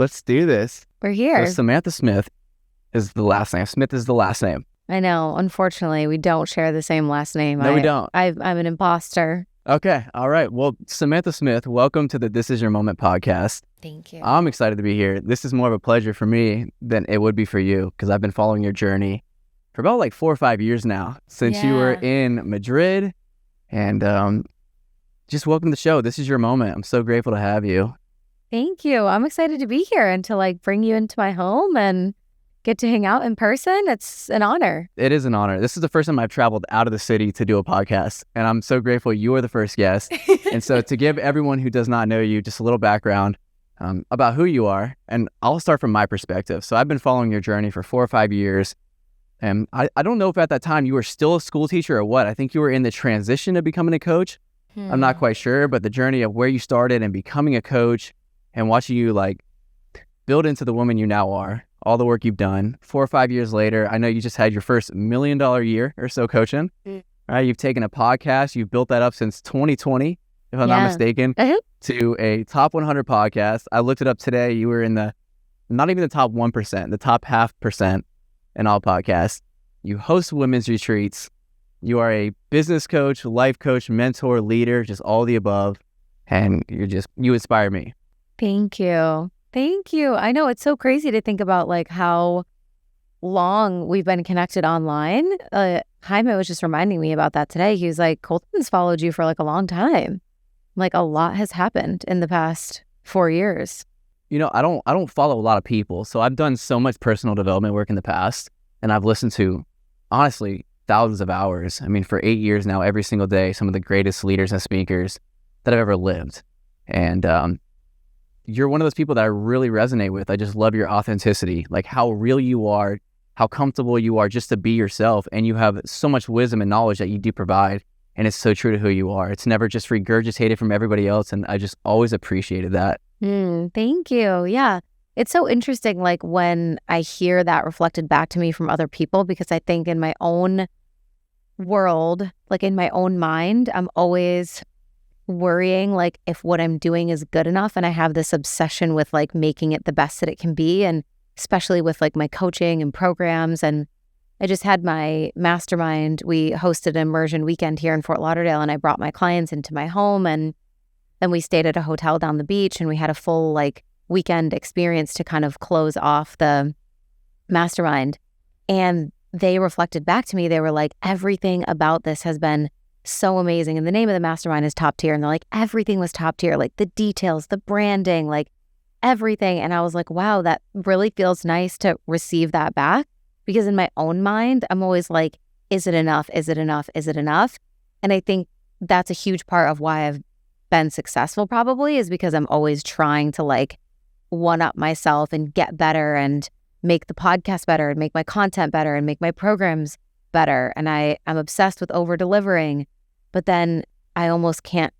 Let's do this. We're here. So Samantha Smith is the last name. Smith is the last name. I know. Unfortunately, we don't share the same last name. No, we don't. I'm an imposter. Okay. All right. Well, Samantha Smith, welcome to the This Is Your Moment podcast. Thank you. I'm excited to be here. This is more of a pleasure for me than it would be for you because I've been following your journey for about like 4 or 5 years now since you were in Madrid. And just welcome to the show. This is your moment. I'm so grateful to have you. Thank you. I'm excited to be here and to like bring you into my home and get to hang out in person. It's an honor. It is an honor. This is the first time I've traveled out of the city to do a podcast, and I'm so grateful you were the first guest. And so to give everyone who does not know you just a little background about who you are, and I'll start from my perspective. So I've been following your journey for 4 or 5 years, and I don't know if at that time you were still a school teacher or what. I think you were in the transition of becoming a coach. I'm not quite sure, but the journey of where you started and becoming a coach and watching you like build into the woman you now are, all the work you've done. 4 or 5 years later, I know you just had your first $1 million year or so coaching. Right? You've taken a podcast, you've built that up since 2020, if I'm not mistaken, to a top 100 podcast. I looked it up today. You were in the, not even the top 1%, the top 0.5% in all podcasts. You host women's retreats. You are a business coach, life coach, mentor, leader, just all the above. And you inspire me. Thank you. Thank you. I know it's so crazy to think about like how long we've been connected online. Jaime was just reminding me about that today. He was like, Colton's followed you for like a long time. Like a lot has happened in the past 4 years. You know, I don't follow a lot of people. So I've done so much personal development work in the past, and I've listened to, honestly, thousands of hours. I mean, for 8 years now, every single day, some of the greatest leaders and speakers that I've ever lived. And you're one of those people that I really resonate with. I just love your authenticity, like how real you are, how comfortable you are just to be yourself. And you have so much wisdom and knowledge that you do provide. And it's so true to who you are. It's never just regurgitated from everybody else. And I just always appreciated that. Thank you. Yeah. It's so interesting, like when I hear that reflected back to me from other people, because I think in my own world, like in my own mind, I'm always worrying like if what I'm doing is good enough, and I have this obsession with like making it the best that it can be, and especially with like my coaching and programs. And I just had my mastermind. We hosted an immersion weekend here in Fort Lauderdale, and I brought my clients into my home, and then we stayed at a hotel down the beach, and we had a full like weekend experience to kind of close off the mastermind. And they reflected back to me. They were like, everything about this has been so amazing. And the name of the mastermind is Top Tier. And they're like, everything was top tier, like the details, the branding, like everything. And I was like, wow, that really feels nice to receive that back, because in my own mind, I'm always like, is it enough? Is it enough? Is it enough? And I think that's a huge part of why I've been successful probably, is because I'm always trying to like one up myself and get better and make the podcast better and make my content better and make my programs better. And I'm obsessed with over delivering, but then I almost can't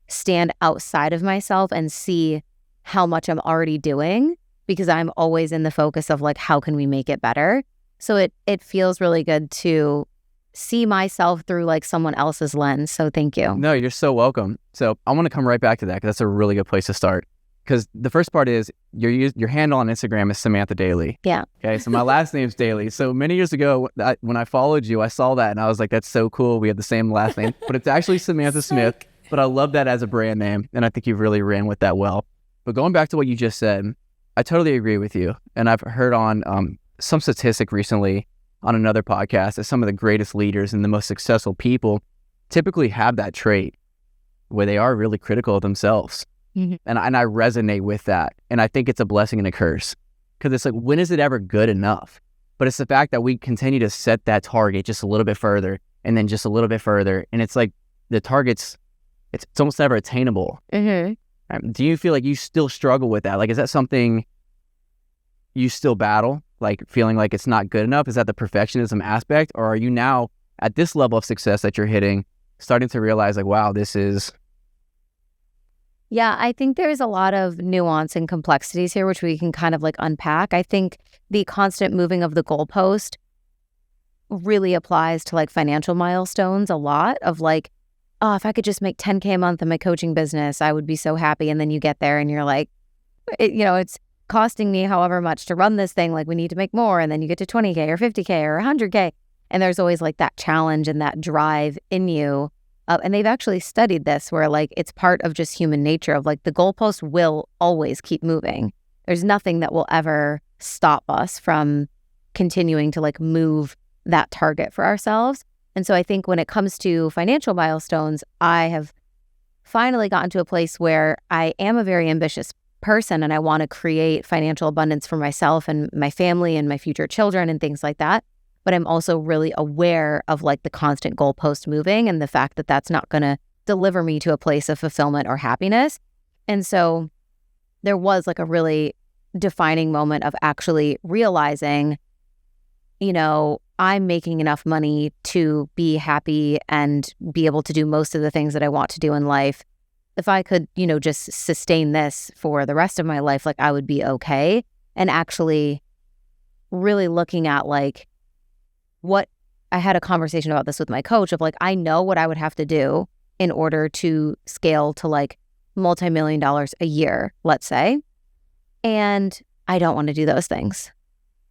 stand outside of myself and see how much I'm already doing, because I'm always in the focus of like, how can we make it better? So it feels really good to see myself through like someone else's lens. So thank you. No, you're so welcome. So I want to come right back to that, because that's a really good place to start. Because the first part is your handle on Instagram is SamathaDaily. Yeah. Okay. So my last name's Daly. So many years ago, when I followed you, I saw that and I was like, that's so cool. We have the same last name, but it's actually Samantha Smith. But I love that as a brand name, and I think you've really ran with that well. But going back to what you just said, I totally agree with you. And I've heard on some statistic recently on another podcast that some of the greatest leaders and the most successful people typically have that trait where they are really critical of themselves. And I resonate with that. And I think it's a blessing and a curse, because it's like, when is it ever good enough? But it's the fact that we continue to set that target just a little bit further, and then just a little bit further. And it's like the target's, it's almost never attainable. Do you feel like you still struggle with that? Like, is that something you still battle? Like feeling like it's not good enough? Is that the perfectionism aspect? Or are you now at this level of success that you're hitting, starting to realize like, wow, this is... Yeah, I think there's a lot of nuance and complexities here, which we can kind of like unpack. I think the constant moving of the goalpost really applies to like financial milestones a lot, of like, oh, if I could just make 10K a month in my coaching business, I would be so happy. And then you get there and you're like, it's costing me however much to run this thing. Like, we need to make more. And then you get to 20K or 50K or 100K. And there's always like that challenge and that drive in you. And they've actually studied this where like it's part of just human nature of like the goalpost will always keep moving. There's nothing that will ever stop us from continuing to like move that target for ourselves. And so I think when it comes to financial milestones, I have finally gotten to a place where I am a very ambitious person and I want to create financial abundance for myself and my family and my future children and things like that. But I'm also really aware of like the constant goalpost moving and the fact that that's not going to deliver me to a place of fulfillment or happiness. And so there was like a really defining moment of actually realizing, you know, I'm making enough money to be happy and be able to do most of the things that I want to do in life. If I could, you know, just sustain this for the rest of my life, like I would be okay. And actually really looking at like what I had a conversation about this with my coach of like, I know what I would have to do in order to scale to like multi-million dollars a year, let's say. And I don't want to do those things.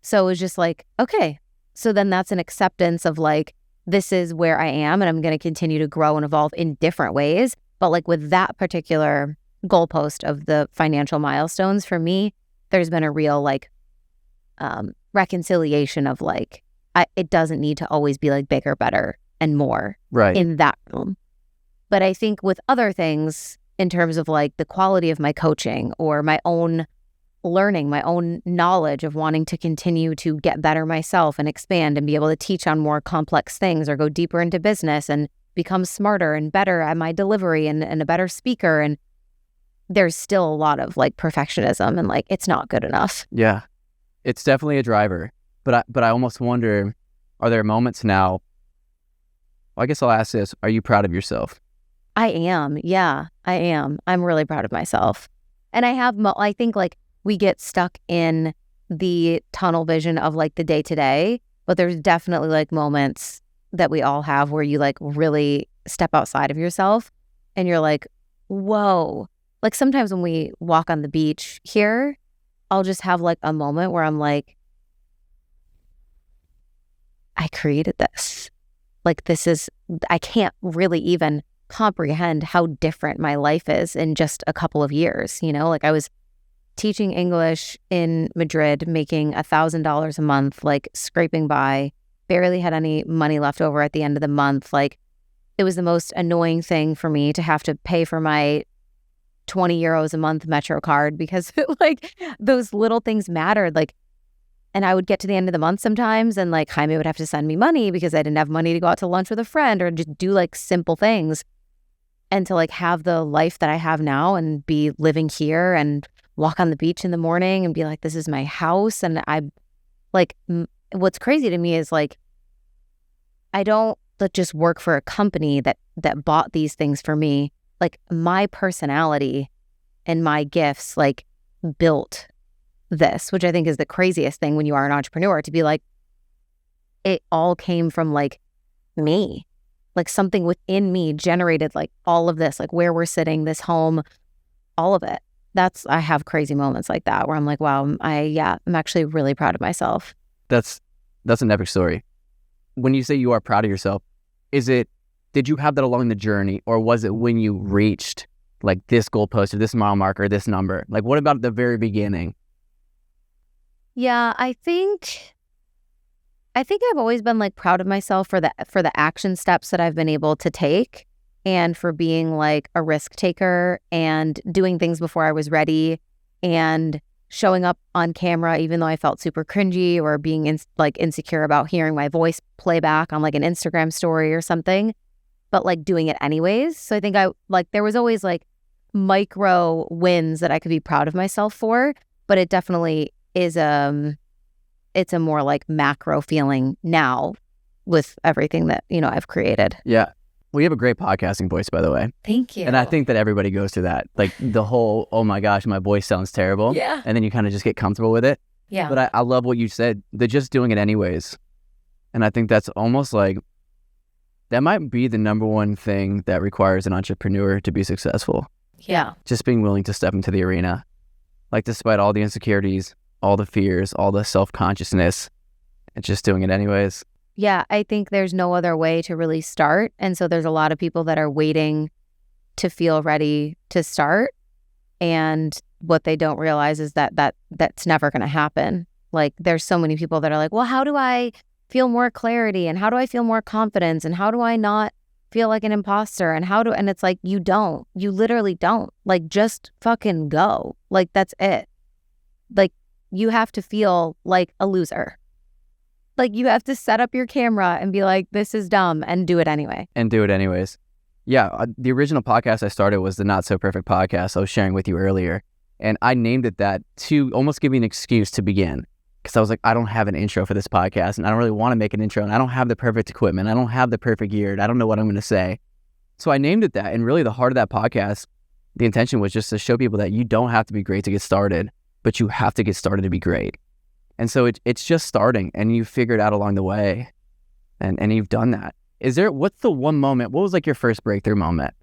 So it was just like, okay, so then that's an acceptance of like, this is where I am and I'm going to continue to grow and evolve in different ways. But like with that particular goalpost of the financial milestones, for me, there's been a real like reconciliation of like, it doesn't need to always be like bigger, better, and more in that realm. But I think with other things, in terms of like the quality of my coaching or my own learning, my own knowledge of wanting to continue to get better myself and expand and be able to teach on more complex things or go deeper into business and become smarter and better at my delivery and a better speaker. And there's still a lot of like perfectionism and like, it's not good enough. Yeah, it's definitely a driver. But I almost wonder, are there moments now, well, I guess I'll ask this, are you proud of yourself? I am. Yeah, I am. I'm really proud of myself. And I think like we get stuck in the tunnel vision of like the day to day, but there's definitely like moments that we all have where you like really step outside of yourself and you're like, whoa. Like sometimes when we walk on the beach here, I'll just have like a moment where I'm like, I created this. Like I can't really even comprehend how different my life is in just a couple of years. You know, like I was teaching English in Madrid, making $1,000 a month, like scraping by, barely had any money left over at the end of the month. Like it was the most annoying thing for me to have to pay for my 20 euros a month Metro card because like those little things mattered. Like, and I would get to the end of the month sometimes and like Jaime would have to send me money because I didn't have money to go out to lunch with a friend or just do like simple things. And to like have the life that I have now and be living here and walk on the beach in the morning and be like, this is my house. And I like, what's crazy to me is like, I don't just work for a company that bought these things for me. Like my personality and my gifts like built this, which I think is the craziest thing when you are an entrepreneur, to be like, it all came from like me, like something within me generated like all of this, like where we're sitting, this home, all of it. I have crazy moments like that where I'm like, wow, I'm actually really proud of myself. That's an epic story. When you say you are proud of yourself, did you have that along the journey, or was it when you reached like this goalpost or this mile marker, this number? Like what about at the very beginning? Yeah, I think I've always been like proud of myself for the action steps that I've been able to take and for being like a risk taker and doing things before I was ready and showing up on camera even though I felt super cringy or being insecure about hearing my voice play back on like an Instagram story or something, but like doing it anyways. So I think there was always like micro wins that I could be proud of myself for, but it definitely is it's a more like macro feeling now with everything that, you know, I've created. Yeah. Well, you have a great podcasting voice, by the way. Thank you. And I think that everybody goes through that. Like the whole, oh my gosh, my voice sounds terrible. Yeah. And then you kind of just get comfortable with it. Yeah. But I love what you said. They're just doing it anyways. And I think that's almost like, that might be the number one thing that requires an entrepreneur to be successful. Yeah. Just being willing to step into the arena Like despite all the insecurities, all the fears, all the self-consciousness, and just doing it anyways. Yeah, I think there's no other way to really start. And so there's a lot of people that are waiting to feel ready to start. And what they don't realize is that's never going to happen. Like there's so many people that are like, well, how do I feel more clarity? And how do I feel more confidence? And how do I not feel like an imposter? And it's like, you literally don't. Like, just fucking go. Like, that's it. Like, you have to feel like a loser. Like, you have to set up your camera and be like, this is dumb, and do it anyway. And do it anyways. Yeah, the original podcast I started was the Not So Perfect podcast I was sharing with you earlier. And I named it that to almost give me an excuse to begin. Because I was like, I don't have an intro for this podcast, and I don't really want to make an intro, and I don't have the perfect equipment. I don't have the perfect gear. I don't know what I'm going to say. So I named it that. And really the heart of that podcast, the intention was just to show people that you don't have to be great to get started, but you have to get started to be great. And so it's just starting, and you figure it out along the way, and you've done that. What's the one moment, what was like your first breakthrough moment?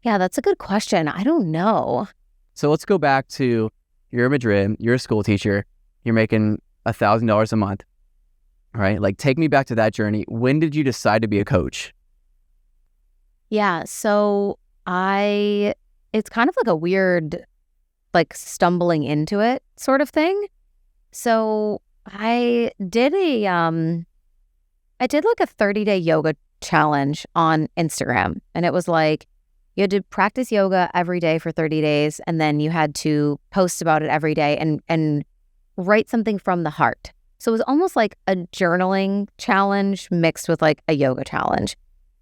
Yeah, that's a good question. I don't know. So let's go back to, you're in Madrid, you're a school teacher, you're making $1,000 a month, right? Like, take me back to that journey. When did you decide to be a coach? Yeah, so it's kind of like a weird, like, stumbling into it sort of thing. So I did like a 30-day yoga challenge on Instagram, and it was like, you had to practice yoga every day for 30 days, and then you had to post about it every day and write something from the heart. So it was almost like a journaling challenge mixed with like a yoga challenge.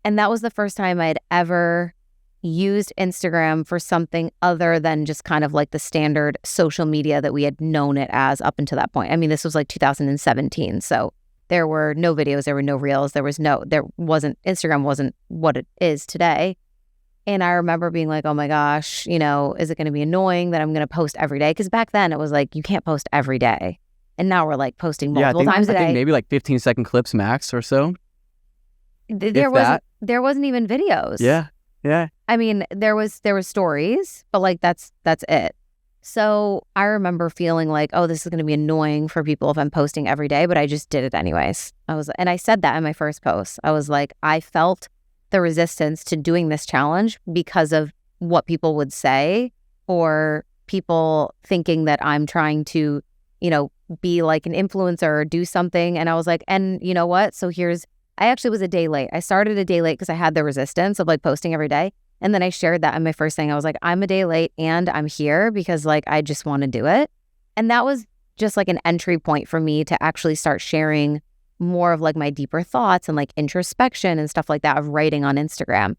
And that was the first time I'd ever used Instagram for something other than just kind of like the standard social media that we had known it as up until that point. I mean, this was like 2017. So there were no videos, there were no reels, Instagram wasn't what it is today. And I remember being like, oh my gosh, is it going to be annoying that I'm going to post every day? Because back then it was like, you can't post every day. And now we're like posting multiple times a day. I think maybe like 15-second clips max or so. There wasn't even videos. Yeah. I mean, there was stories, but like that's it. So I remember feeling like, oh, this is going to be annoying for people if I'm posting every day, but I just did it anyways. And I said that in my first post. I was like, I felt the resistance to doing this challenge because of what people would say, or people thinking that I'm trying to, be like an influencer or do something. And I was like, and you know what? So I actually was a day late. I started a day late because I had the resistance of like posting every day. And then I shared that in my first thing. I was like, I'm a day late and I'm here because like, I just want to do it. And that was just like an entry point for me to actually start sharing more of like my deeper thoughts and like introspection and stuff like that of writing on Instagram.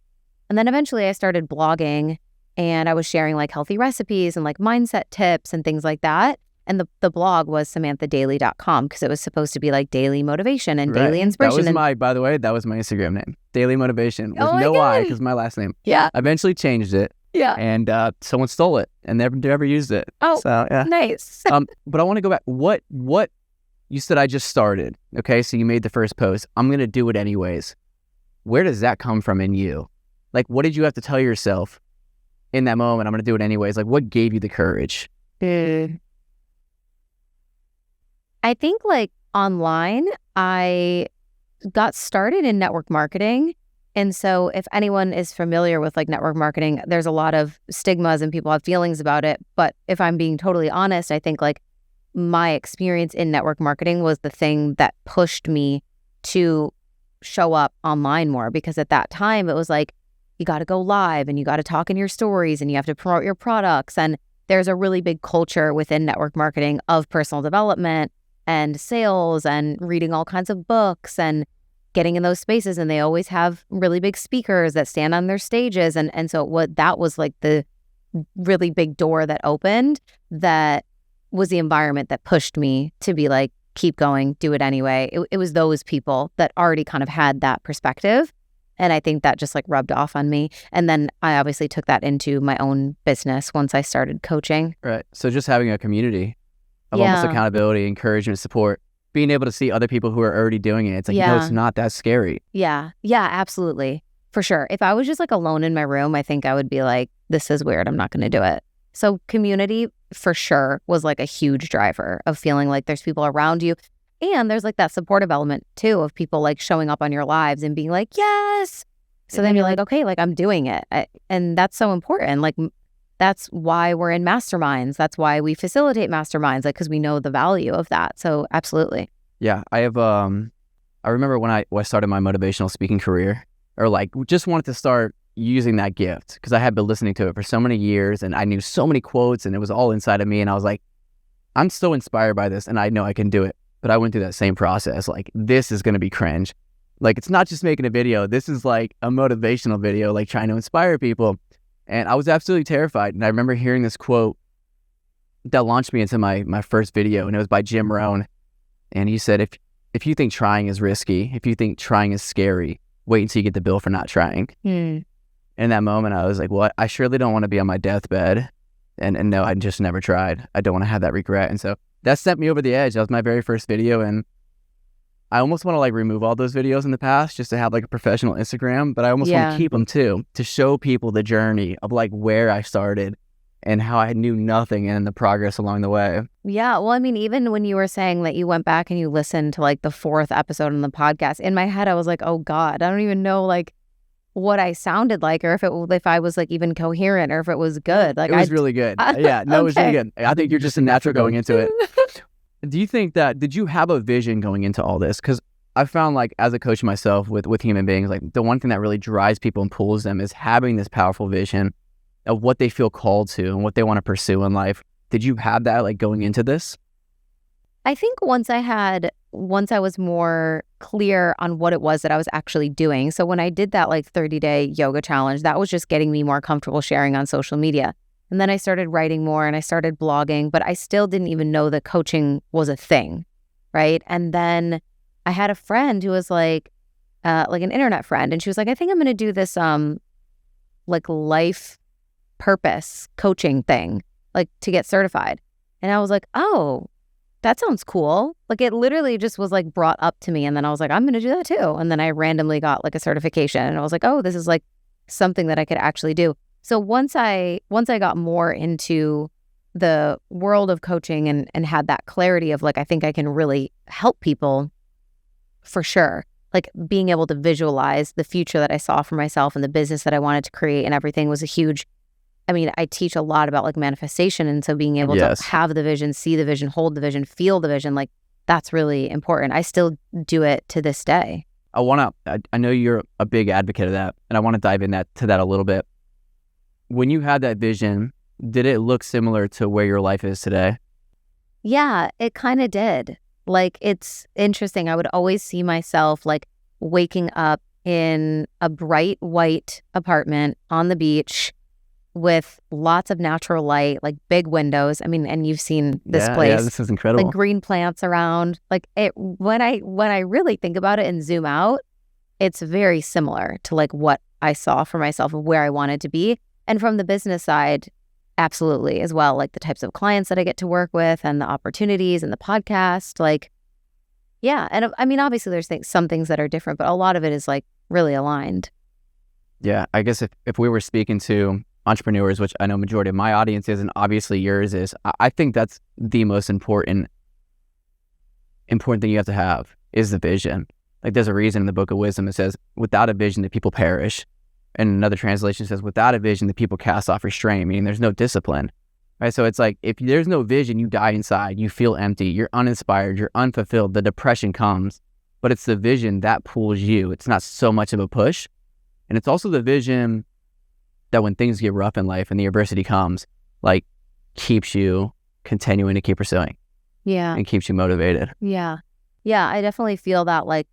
And then eventually I started blogging, and I was sharing like healthy recipes and like mindset tips and things like that. And the blog was SamathaDaily.com because it was supposed to be like daily motivation and daily inspiration. By the way, that was my Instagram name. Daily Motivation with no I, because my last name. Yeah. I eventually changed it. Yeah. And someone stole it and never used it. Oh, so, yeah. Nice. But I want to go back. What you said I just started. Okay, so you made the first post. I'm going to do it anyways. Where does that come from in you? Like, what did you have to tell yourself in that moment? I'm going to do it anyways. Like, what gave you the courage? I think like online, I got started in network marketing. And so if anyone is familiar with like network marketing, there's a lot of stigmas and people have feelings about it. But if I'm being totally honest, I think like my experience in network marketing was the thing that pushed me to show up online more, because at that time it was like, you got to go live and you got to talk in your stories and you have to promote your products. And there's a really big culture within network marketing of personal development and sales and reading all kinds of books and getting in those spaces. And they always have really big speakers that stand on their stages. And so that was like the really big door that opened, that was the environment that pushed me to be like, keep going, do it anyway. It was those people that already kind of had that perspective. And I think that just like rubbed off on me. And then I obviously took that into my own business once I started coaching. Right. So just having a community of almost accountability, encouragement, support, being able to see other people who are already doing it. It's like, it's not that scary. Yeah. Yeah, absolutely. For sure. If I was just like alone in my room, I think I would be like, this is weird. I'm not going to do it. So community for sure was like a huge driver of feeling like there's people around you. And there's like that supportive element too of people like showing up on your lives and being like, yes. So then you're like, okay, like I'm doing it. And that's so important. Like that's why we're in masterminds. That's why we facilitate masterminds, like because we know the value of that. So absolutely. Yeah, I have. I remember when I started my motivational speaking career, or like just wanted to start using that gift because I had been listening to it for so many years and I knew so many quotes and it was all inside of me. And I was like, I'm so inspired by this and I know I can do it. But I went through that same process. Like, this is going to be cringe. Like, it's not just making a video. This is like a motivational video, like trying to inspire people. And I was absolutely terrified. And I remember hearing this quote that launched me into my first video. And it was by Jim Rohn. And he said, if you think trying is risky, if you think trying is scary, wait until you get the bill for not trying. In that moment, I was like, well, I surely don't want to be on my deathbed. And no, I just never tried. I don't want to have that regret. And so that sent me over the edge. That was my very first video. And I almost want to like remove all those videos in the past just to have like a professional Instagram, but I almost want to keep them too, to show people the journey of like where I started and how I knew nothing and the progress along the way. Yeah. Well, I mean, even when you were saying that you went back and you listened to like the 4th episode on the podcast, in my head, I was like, oh God, I don't even know like what I sounded like or if I was like even coherent or if it was good. Like it was really good. Yeah, no, it was really good. I think you're just a natural going into it. Do you think did you have a vision going into all this? Because I found like as a coach myself with human beings, like the one thing that really drives people and pulls them is having this powerful vision of what they feel called to and what they want to pursue in life. Did you have that like going into this? I think once I was more clear on what it was that I was actually doing. So when I did that like 30-day yoga challenge, that was just getting me more comfortable sharing on social media. And then I started writing more and I started blogging, but I still didn't even know that coaching was a thing, right? And then I had a friend who was like an internet friend, and she was like, I think I'm going to do this like life purpose coaching thing, like to get certified. And I was like, oh, that sounds cool. Like it literally just was like brought up to me. And then I was like, I'm going to do that too. And then I randomly got like a certification and I was like, oh, this is like something that I could actually do. So once I got more into the world of coaching and had that clarity of like, I think I can really help people for sure. Like being able to visualize the future that I saw for myself and the business that I wanted to create and everything was a huge, I mean, I teach a lot about like manifestation. And so being able to have the vision, see the vision, hold the vision, feel the vision, like that's really important. I still do it to this day. I know you're a big advocate of that, and I want to dive into that a little bit. When you had that vision, did it look similar to where your life is today? Yeah, it kind of did. Like, it's interesting. I would always see myself like waking up in a bright white apartment on the beach with lots of natural light, like big windows. I mean, and you've seen this place. Yeah, this is incredible. Like green plants around. Like it, when I really think about it and zoom out, it's very similar to like what I saw for myself of where I wanted to be. And from the business side, absolutely as well. Like the types of clients that I get to work with and the opportunities and the podcast, like, yeah. And I mean, obviously there's some things that are different, but a lot of it is like really aligned. Yeah. I guess if we were speaking to entrepreneurs, which I know majority of my audience is, and obviously yours is, I think that's the most important thing you have to have is the vision. Like there's a reason in the Book of Wisdom it says, without a vision, the people perish. And another translation says, without a vision, the people cast off restraint, meaning there's no discipline. Right? So it's like, if there's no vision, you die inside, you feel empty, you're uninspired, you're unfulfilled, the depression comes. But it's the vision that pulls you. It's not so much of a push. And it's also the vision that when things get rough in life and the adversity comes, like keeps you continuing to keep pursuing. Yeah. And keeps you motivated. Yeah. Yeah. I definitely feel that like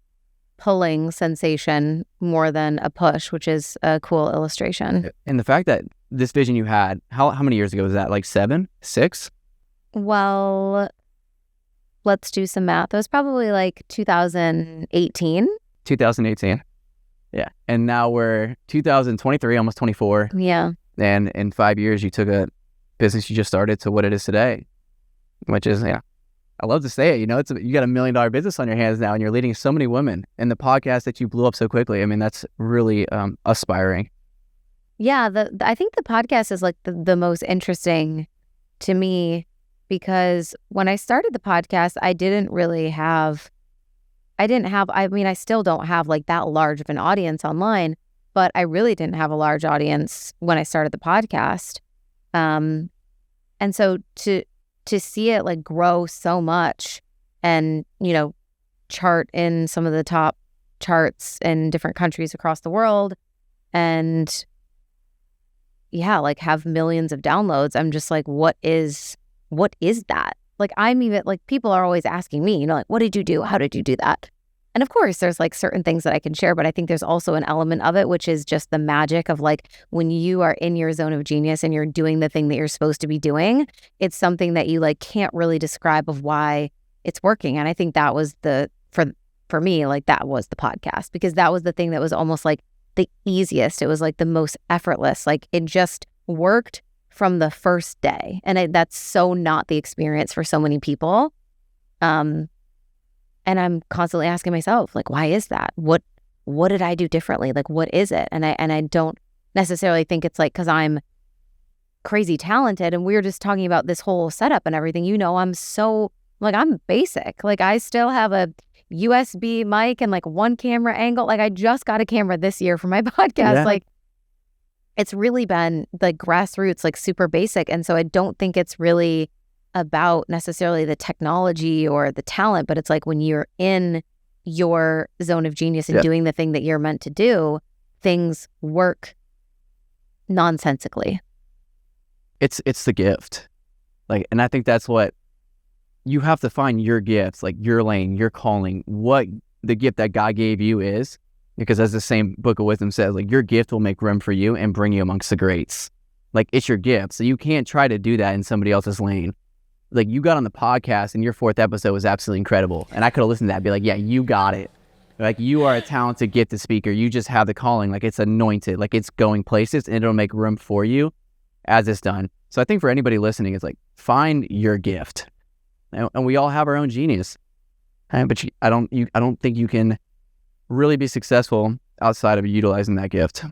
pulling sensation more than a push, which is a cool illustration. And the fact that this vision you had, how many years ago was that? Like 7, 6? Well, let's do some math. It was probably like 2018. 2018. Yeah. And now we're 2023, almost 24. Yeah. And in 5 years, you took a business you just started to what it is today, which is, yeah, I love to say it. You know, you got $1 million business on your hands now and you're leading so many women. And the podcast that you blew up so quickly, I mean, that's really aspiring. Yeah, I think the podcast is like the most interesting to me because when I started the podcast, I mean, I still don't have like that large of an audience online, but I really didn't have a large audience when I started the podcast. And so to see it like grow so much and, chart in some of the top charts in different countries across the world and yeah, like have millions of downloads. I'm just like, what is that? Like, I'm even like, people are always asking me, like, what did you do? How did you do that? And of course, there's like certain things that I can share, but I think there's also an element of it, which is just the magic of like when you are in your zone of genius and you're doing the thing that you're supposed to be doing, it's something that you like can't really describe of why it's working. And I think that was for me, like that was the podcast, because that was the thing that was almost like the easiest. It was like the most effortless. Like it just worked from the first day. And that's so not the experience for so many people. And I'm constantly asking myself, like, why is that? What did I do differently? Like, what is it? And I don't necessarily think it's like because I'm crazy talented. And we were just talking about this whole setup and everything. I'm so like I'm basic. Like I still have a USB mic and like one camera angle. Like I just got a camera this year for my podcast. Yeah. Like it's really been like grassroots, like super basic. And so I don't think it's really about necessarily the technology or the talent, but it's like when you're in your zone of genius and doing the thing that you're meant to do, things work nonsensically. It's the gift. Like, and I think that's what you have to find your gifts, like your lane, your calling, what the gift that God gave you is, because as the same book of wisdom says, like your gift will make room for you and bring you amongst the greats. Like it's your gift. So you can't try to do that in somebody else's lane. Like you got on the podcast and your 4th episode was absolutely incredible. And I could have listened to that and be like, yeah, you got it. Like you are a talented, gifted speaker. You just have the calling. Like it's anointed, like it's going places and it'll make room for you as it's done. So I think for anybody listening, it's like, find your gift. And we all have our own genius. But I don't think you can really be successful outside of utilizing that gift.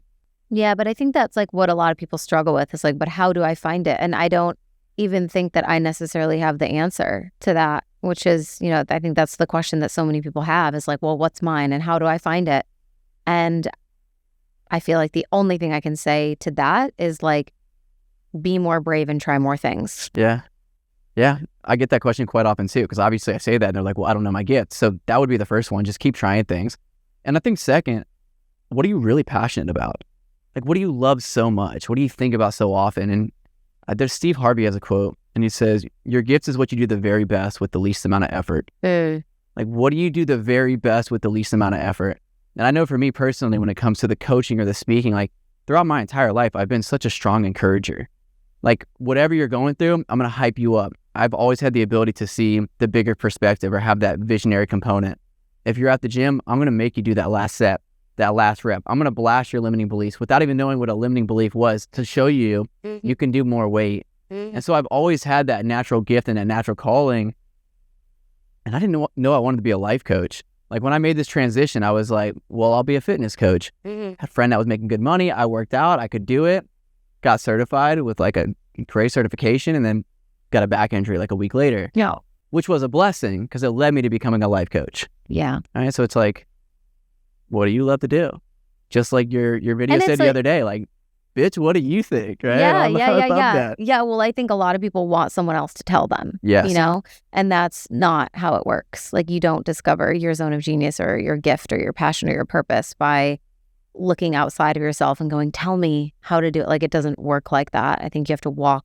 Yeah, but I think that's like what a lot of people struggle with. Is like, but how do I find it? And I don't even think that I necessarily have the answer to that, which is, I think that's the question that so many people have is like, well, what's mine and how do I find it? And I feel like the only thing I can say to that is like, be more brave and try more things. Yeah, I get that question quite often too, because obviously I say that and they're like, well, I don't know my gift. So that would be the first one. Just keep trying things. And I think second, what are you really passionate about? Like, what do you love so much? What do you think about so often? And there's Steve Harvey has a quote and he says, your gift is what you do the very best with the least amount of effort. Like, what do you do the very best with the least amount of effort? And I know for me personally, when it comes to the coaching or the speaking, like throughout my entire life, I've been such a strong encourager. Like whatever you're going through, I'm going to hype you up. I've always had the ability to see the bigger perspective or have that visionary component. If you're at the gym, I'm going to make you do that last set, that last rep. I'm going to blast your limiting beliefs without even knowing what a limiting belief was to show you you can do more weight. And so I've always had that natural gift and that natural calling. And I didn't know I wanted to be a life coach. Like when I made this transition, I was like, well, I'll be a fitness coach. Had a friend that was making good money. I worked out. I could do it. Got certified with like a great certification and then got a back injury like a week later. Yeah. Which was a blessing because it led me to becoming a life coach. Yeah. All right. So it's like, what do you love to do? Just like your video said the other day, like, bitch, what do you think? Right? Yeah, I love that. Yeah, well, I think a lot of people want someone else to tell them. Yes. And that's not how it works. Like you don't discover your zone of genius or your gift or your passion or your purpose by looking outside of yourself and going, tell me how to do it. Like it doesn't work like that. I think you have to walk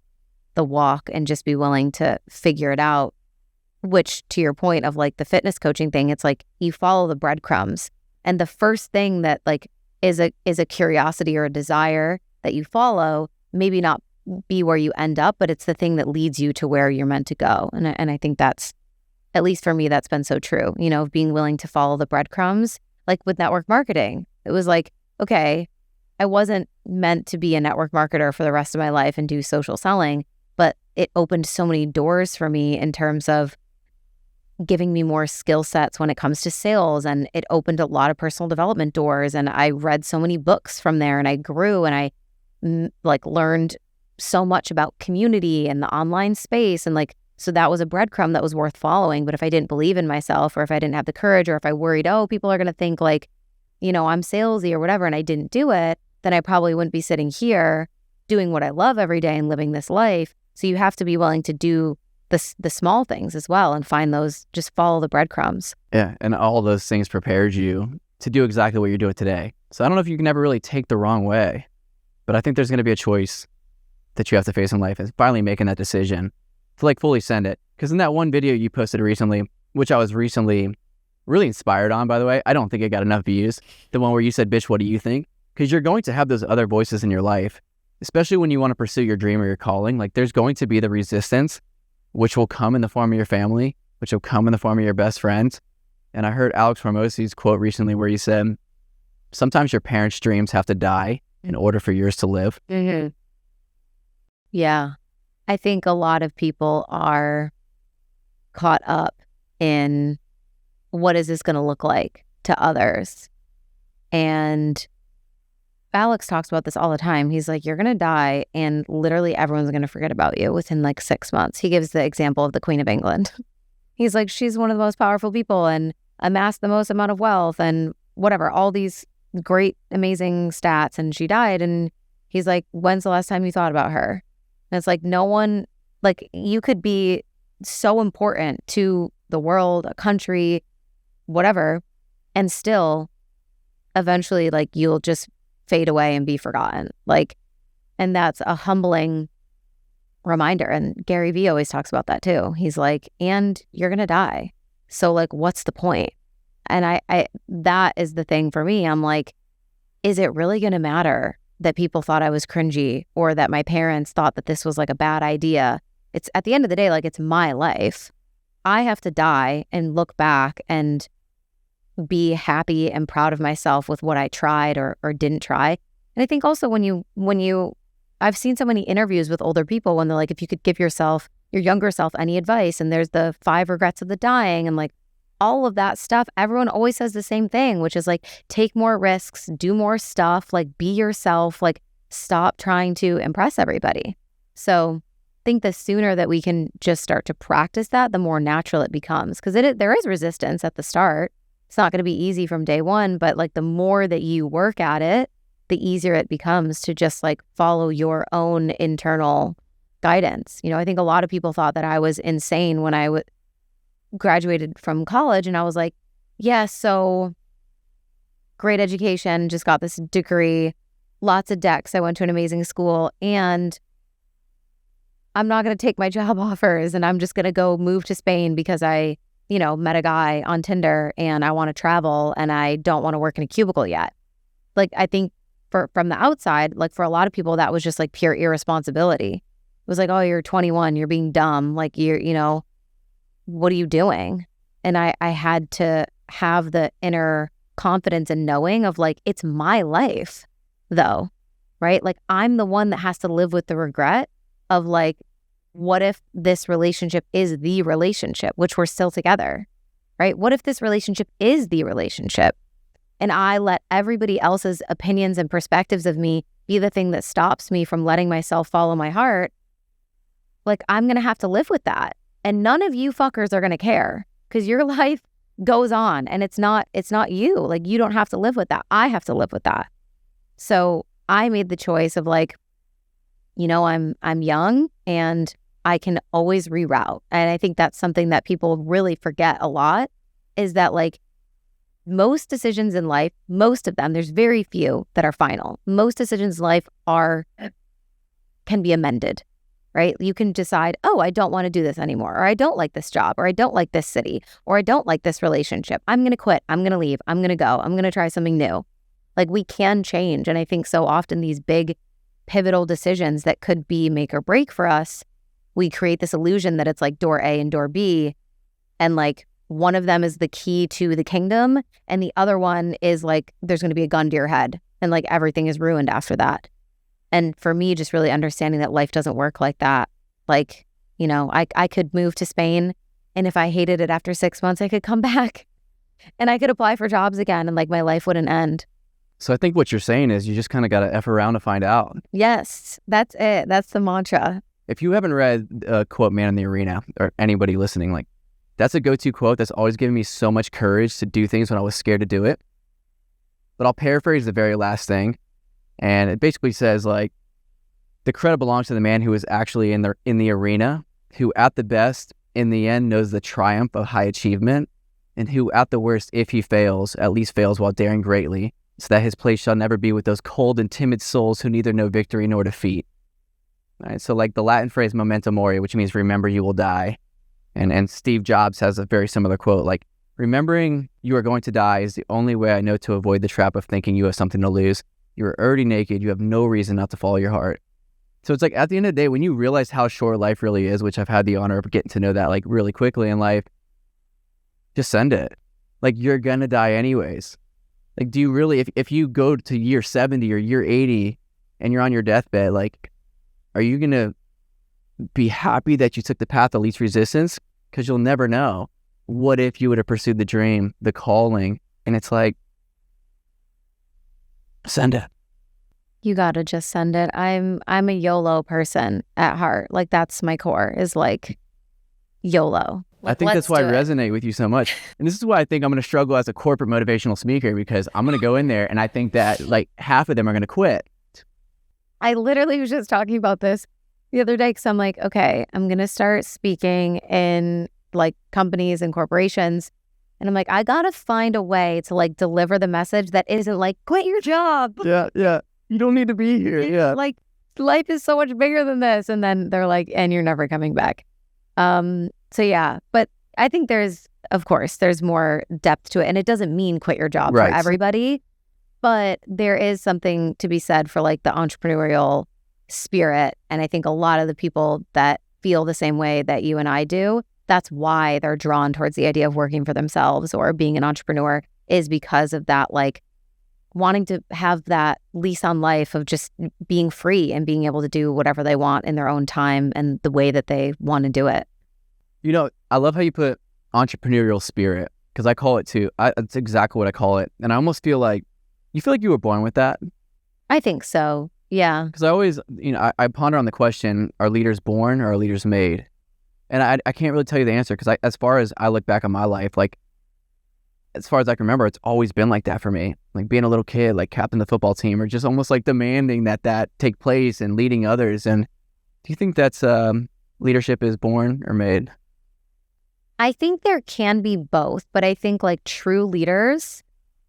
the walk and just be willing to figure it out, which to your point of like the fitness coaching thing, it's like you follow the breadcrumbs. And the first thing that like is a curiosity or a desire that you follow, maybe not be where you end up, but it's the thing that leads you to where you're meant to go. And I think that's, at least for me, that's been so true, of being willing to follow the breadcrumbs. Like with network marketing, it was like, okay, I wasn't meant to be a network marketer for the rest of my life and do social selling, but it opened so many doors for me in terms of giving me more skill sets when it comes to sales. And it opened a lot of personal development doors. And I read so many books from there and I grew and I like learned so much about community and the online space. And like, so that was a breadcrumb that was worth following. But if I didn't believe in myself, or if I didn't have the courage, or if I worried, oh, people are going to think like, you know, I'm salesy or whatever, and I didn't do it, then I probably wouldn't be sitting here doing what I love every day and living this life. So you have to be willing to do the small things as well and find those, just follow the breadcrumbs. Yeah. And all those things prepared you to do exactly what you're doing today. So I don't know if you can ever really take the wrong way, but I think there's going to be a choice that you have to face in life, is finally making that decision to like fully send it. Because in that one video you posted recently, which I was recently really inspired on, by the way, I don't think it got enough views. The one where you said, bitch, what do you think? Because you're going to have those other voices in your life, especially when you want to pursue your dream or your calling. Like there's going to be the resistance, which will come in the form of your family, which will come in the form of your best friends. And I heard Alex Hormozi's quote recently where he said, sometimes your parents' dreams have to die in order for yours to live. Mm-hmm. Yeah. I think a lot of people are caught up in what is this going to look like to others. And Alex talks about this all the time. He's like, you're going to die and literally everyone's going to forget about you within like 6 months. He gives the example of the Queen of England. He's like, she's one of the most powerful people and amassed the most amount of wealth and whatever, all these great, amazing stats. And she died. And he's like, when's the last time you thought about her? And it's like, no one, like you could be so important to the world, a country, whatever, and still eventually like you'll just fade away and be forgotten. Like, and that's a humbling reminder. And Gary Vee always talks about that too. He's like, and you're going to die. So like, what's the point? And I that is the thing for me. I'm like, is it really going to matter that people thought I was cringy or that my parents thought that this was like a bad idea? It's at the end of the day, like it's my life. I have to die and look back and be happy and proud of myself with what I tried or didn't try. And I think also when you I've seen so many interviews with older people when they're like, if you could give yourself, your younger self, any advice, and there's the 5 regrets of the dying and like all of that stuff, everyone always says the same thing, which is like, take more risks, do more stuff, like be yourself, like stop trying to impress everybody. So I think the sooner that we can just start to practice that, the more natural it becomes. Because there is resistance at the start. It's not going to be easy from day one, but like the more that you work at it, the easier it becomes to just like follow your own internal guidance. You know, I think a lot of people thought that I was insane when I graduated from college, and I was like, yeah, so great education, just got this degree, lots of decks, I went to an amazing school, and I'm not going to take my job offers and I'm just going to go move to Spain because I, you know, met a guy on Tinder and I want to travel and I don't want to work in a cubicle yet. Like, I think from the outside, like for a lot of people, that was just like pure irresponsibility. It was like, oh, you're 21, you're being dumb. Like you know, what are you doing? And I had to have the inner confidence and knowing of like, it's my life though, right? Like I'm the one that has to live with the regret of like, what if this relationship is the relationship, which we're still together, right? What if this relationship is the relationship and I let everybody else's opinions and perspectives of me be the thing that stops me from letting myself follow my heart? Like I'm going to have to live with that. And none of you fuckers are going to care because your life goes on and it's not you. Like you don't have to live with that. I have to live with that. So I made the choice of like, you know, I'm young and I can always reroute. And I think that's something that people really forget a lot is that like most decisions in life, most of them, there's very few that are final. Most decisions in life can be amended, right? You can decide, oh, I don't want to do this anymore, or I don't like this job, or I don't like this city, or I don't like this relationship. I'm going to quit. I'm going to leave. I'm going to go. I'm going to try something new. Like we can change. And I think so often these big pivotal decisions that could be make or break for us, we create this illusion that it's like door A and door B. And like one of them is the key to the kingdom. And the other one is like, there's going to be a gun to your head and like everything is ruined after that. And for me, just really understanding that life doesn't work like that. Like, you know, I could move to Spain and if I hated it after 6 months, I could come back and I could apply for jobs again and like my life wouldn't end. So I think what you're saying is you just kind of got to F around to find out. Yes, that's it. That's the mantra. If you haven't read quote Man in the Arena, or anybody listening, like that's a go-to quote that's always given me so much courage to do things when I was scared to do it. But I'll paraphrase the very last thing. And it basically says like, the credit belongs to the man who is actually in the arena, who at the best, in the end, knows the triumph of high achievement, and who at the worst, if he fails, at least fails while daring greatly, so that his place shall never be with those cold and timid souls who neither know victory nor defeat. All right, so like the Latin phrase memento mori, which means remember you will die. And Steve Jobs has a very similar quote, like, remembering you are going to die is the only way I know to avoid the trap of thinking you have something to lose. You are already naked. You have no reason not to follow your heart. So it's like at the end of the day, when you realize how short life really is, which I've had the honor of getting to know that like really quickly in life, just send it. Like you're going to die anyways. Like, do you really, if you go to year 70 or year 80 and you're on your deathbed, like, are you going to be happy that you took the path of least resistance? Because you'll never know. What if you would have pursued the dream, the calling? And it's like, send it. You gotta just send it. I'm a YOLO person at heart. Like that's my core is like YOLO. I think that's why I resonate with you so much. And this is why I think I'm going to struggle as a corporate motivational speaker, because I'm going to go in there and I think that like half of them are going to quit. I literally was just talking about this the other day because I'm like, okay, I'm going to start speaking in like companies and corporations. And I'm like, I got to find a way to like deliver the message that isn't like, quit your job. Yeah. You don't need to be here. Yeah. Like life is so much bigger than this. And then they're like, and you're never coming back. So yeah, but I think there's more depth to it. And it doesn't mean quit your job for everybody. But there is something to be said for like the entrepreneurial spirit. And I think a lot of the people that feel the same way that you and I do, that's why they're drawn towards the idea of working for themselves or being an entrepreneur, is because of that, like wanting to have that lease on life of just being free and being able to do whatever they want in their own time and the way that they want to do it. You know, I love how you put entrepreneurial spirit, because I call it too. It's exactly what I call it. And I almost feel like, you feel like you were born with that? I think so. Yeah. Because I always, I ponder on the question, are leaders born or are leaders made? And I can't really tell you the answer, because as far as I look back on my life, like, as far as I can remember, it's always been like that for me. Like being a little kid, like captain the football team, or just almost like demanding that take place and leading others. And do you think that's leadership is born or made? I think there can be both, but I think like true leaders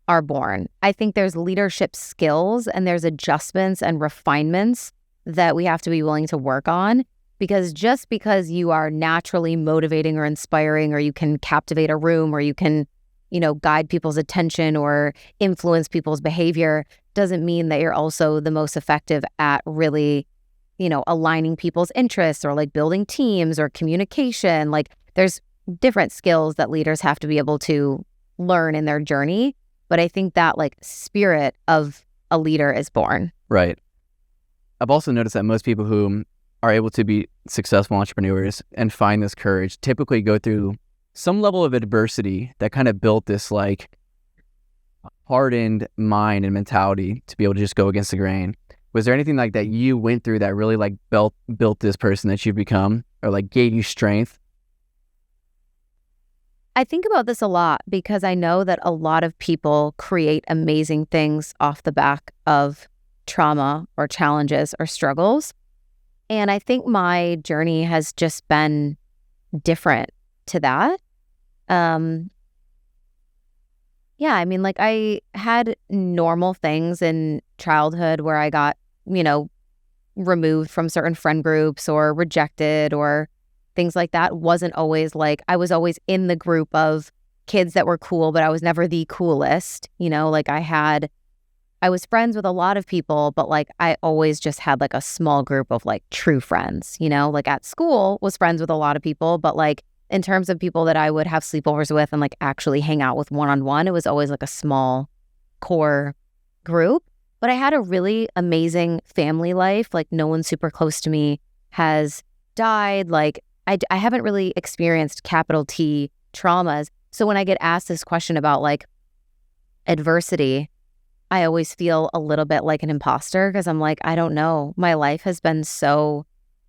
are born. I think there's leadership skills and there's adjustments and refinements that we have to be willing to work on, because just because you are naturally motivating or inspiring, or you can captivate a room, or you can, guide people's attention or influence people's behavior, doesn't mean that you're also the most effective at really, aligning people's interests or like building teams or communication. Like there's different skills that leaders have to be able to learn in their journey. But I think that like spirit of a leader is born. Right. I've also noticed that most people who are able to be successful entrepreneurs and find this courage typically go through some level of adversity that kind of built this like hardened mind and mentality to be able to just go against the grain. Was there anything like that you went through that really like built this person that you've become, or like gave you strength? I think about this a lot because I know that a lot of people create amazing things off the back of trauma or challenges or struggles. And I think my journey has just been different to that. Yeah, I mean, like I had normal things in childhood where I got, removed from certain friend groups or rejected or things like that. Wasn't always like, I was always in the group of kids that were cool, but I was never the coolest. Like I was friends with a lot of people, but like I always just had like a small group of like true friends, like at school was friends with a lot of people, but like in terms of people that I would have sleepovers with and like actually hang out with one-on-one, it was always like a small core group. But I had a really amazing family life. Like no one super close to me has died. Like I haven't really experienced capital T traumas. So when I get asked this question about like adversity, I always feel a little bit like an imposter because I'm like, I don't know. My life has been so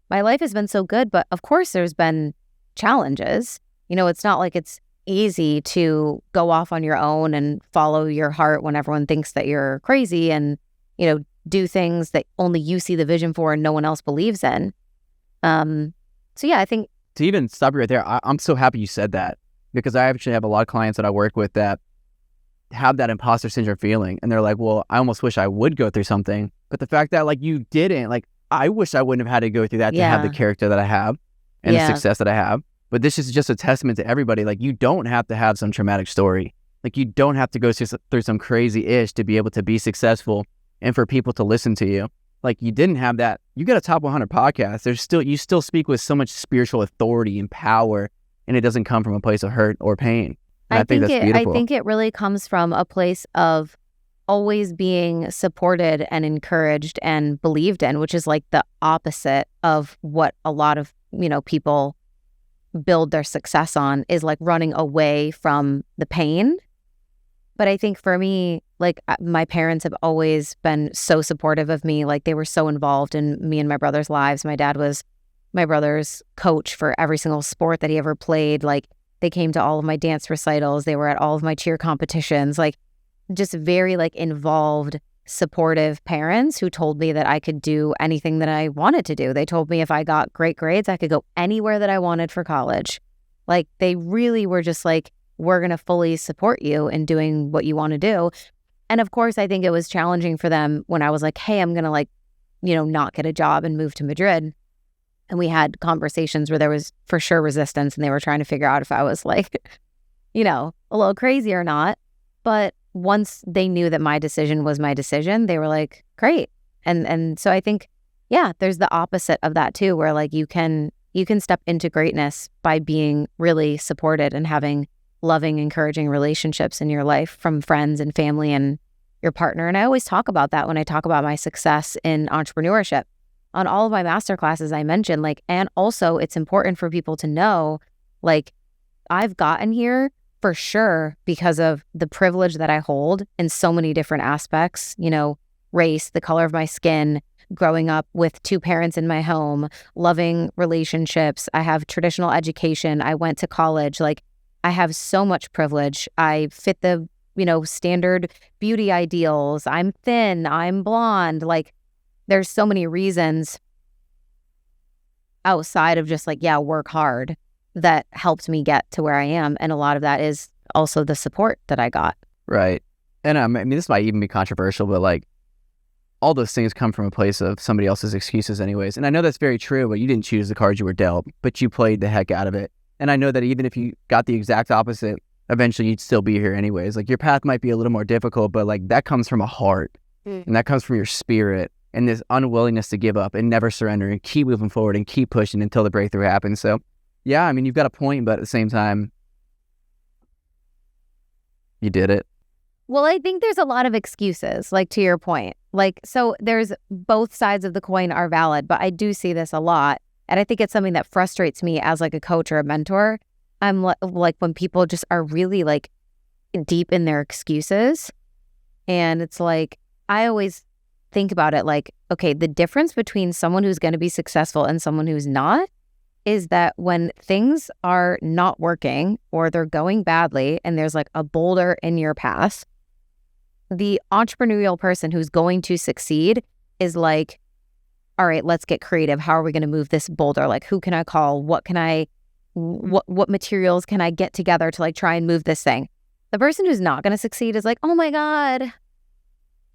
good, but of course there's been challenges. It's not like it's easy to go off on your own and follow your heart when everyone thinks that you're crazy and, do things that only you see the vision for and no one else believes in. So yeah, I think to even stop you right there, I'm so happy you said that, because I actually have a lot of clients that I work with that have that imposter syndrome feeling, and they're like, well, I almost wish I would go through something, but the fact that like you didn't, like I wish I wouldn't have had to go through that to have the character that I have and the success that I have. But this is just a testament to everybody. Like, you don't have to have some traumatic story. Like, you don't have to go through some crazy ish to be able to be successful and for people to listen to you. Like, you didn't have that. You got a top 100 podcast. You still speak with so much spiritual authority and power, and it doesn't come from a place of hurt or pain. And I think that's beautiful. I think it really comes from a place of always being supported and encouraged and believed in, which is like the opposite of what a lot of, people build their success on, is like running away from the pain. But I think for me, like my parents have always been so supportive of me. Like, they were so involved in me and my brother's lives. My dad was my brother's coach for every single sport that he ever played. Like, they came to all of my dance recitals. They were at all of my cheer competitions. Like, just very like involved, supportive parents who told me that I could do anything that I wanted to do. They told me if I got great grades, I could go anywhere that I wanted for college. Like, they really were just like, we're going to fully support you in doing what you want to do. And of course, I think it was challenging for them when I was like, hey, I'm going to like, not get a job and move to Madrid. And we had conversations where there was for sure resistance, and they were trying to figure out if I was like, a little crazy or not. But once they knew that my decision was my decision, they were like, great. And so I think, yeah, there's the opposite of that too, where like you can step into greatness by being really supported and having loving, encouraging relationships in your life from friends and family and your partner. And I always talk about that when I talk about my success in entrepreneurship. On all of my masterclasses, I mentioned like, and also it's important for people to know, like, I've gotten here for sure because of the privilege that I hold in so many different aspects, race, the color of my skin, growing up with two parents in my home, loving relationships. I have traditional education. I went to college. Like, I have so much privilege. I fit the, standard beauty ideals. I'm thin. I'm blonde. Like, there's so many reasons outside of just like, work hard, that helped me get to where I am. And a lot of that is also the support that I got. Right. And I mean, this might even be controversial, but like, all those things come from a place of somebody else's excuses anyways. And I know that's very true, but you didn't choose the cards you were dealt, but you played the heck out of it. And I know that even if you got the exact opposite, eventually you'd still be here anyways. Like, your path might be a little more difficult, but like, that comes from a heart and that comes from your spirit and this unwillingness to give up and never surrender and keep moving forward and keep pushing until the breakthrough happens. So yeah, I mean, you've got a point, but at the same time, you did it. Well, I think there's a lot of excuses, like to your point. Like, so there's both sides of the coin are valid, but I do see this a lot. And I think it's something that frustrates me as like a coach or a mentor. I'm like when people just are really like deep in their excuses. And it's like, I always think about it like, okay, the difference between someone who's going to be successful and someone who's not is that when things are not working or they're going badly and there's like a boulder in your path, the entrepreneurial person who's going to succeed is like, all right, let's get creative. How are we going to move this boulder? Like, who can I call? What materials can I get together to like try and move this thing? The person who's not going to succeed is like, oh my God,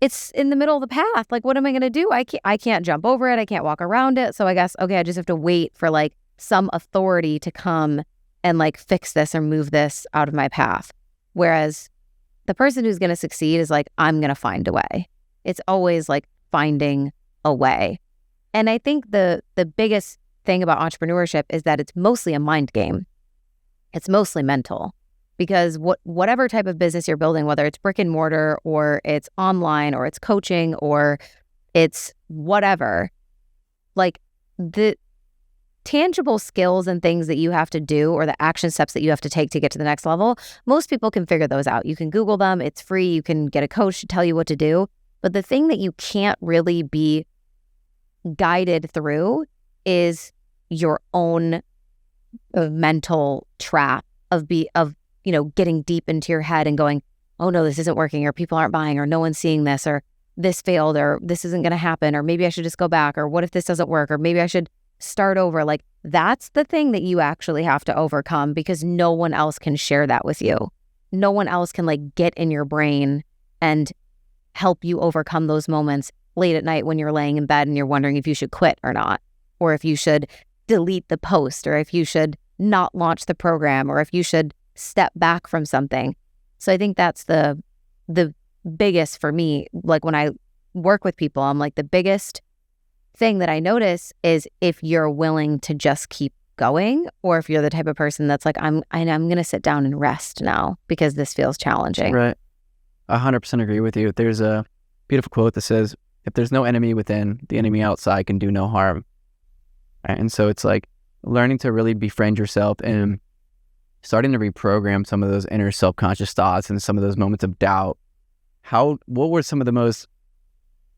it's in the middle of the path. Like, what am I going to do? I can't jump over it. I can't walk around it. So I guess, okay, I just have to wait for like some authority to come and like fix this or move this out of my path. Whereas the person who's going to succeed is like, I'm going to find a way. It's always like finding a way. And I think the biggest thing about entrepreneurship is that it's mostly a mind game. It's mostly mental, because whatever type of business you're building, whether it's brick and mortar or it's online or it's coaching or it's whatever, like tangible skills and things that you have to do, or the action steps that you have to take to get to the next level, most people can figure those out. You can Google them. It's free. You can get a coach to tell you what to do. But the thing that you can't really be guided through is your own mental trap of getting deep into your head and going, oh no, this isn't working, or people aren't buying, or no one's seeing this, or this failed, or this isn't going to happen, or maybe I should just go back, or what if this doesn't work, or maybe I should start over. Like, that's the thing that you actually have to overcome, because no one else can share that with you. No one else can like get in your brain and help you overcome those moments late at night when you're laying in bed and you're wondering if you should quit or not, or if you should delete the post, or if you should not launch the program, or if you should step back from something. So I think that's the biggest for me. Like, when I work with people, I'm like, the biggest thing that I notice is if you're willing to just keep going, or if you're the type of person that's like, I'm going to sit down and rest now because this feels challenging. Right. 100% agree with you. There's a beautiful quote that says, if there's no enemy within, the enemy outside can do no harm. Right? And so it's like learning to really befriend yourself and starting to reprogram some of those inner self-conscious thoughts and some of those moments of doubt. What were some of the most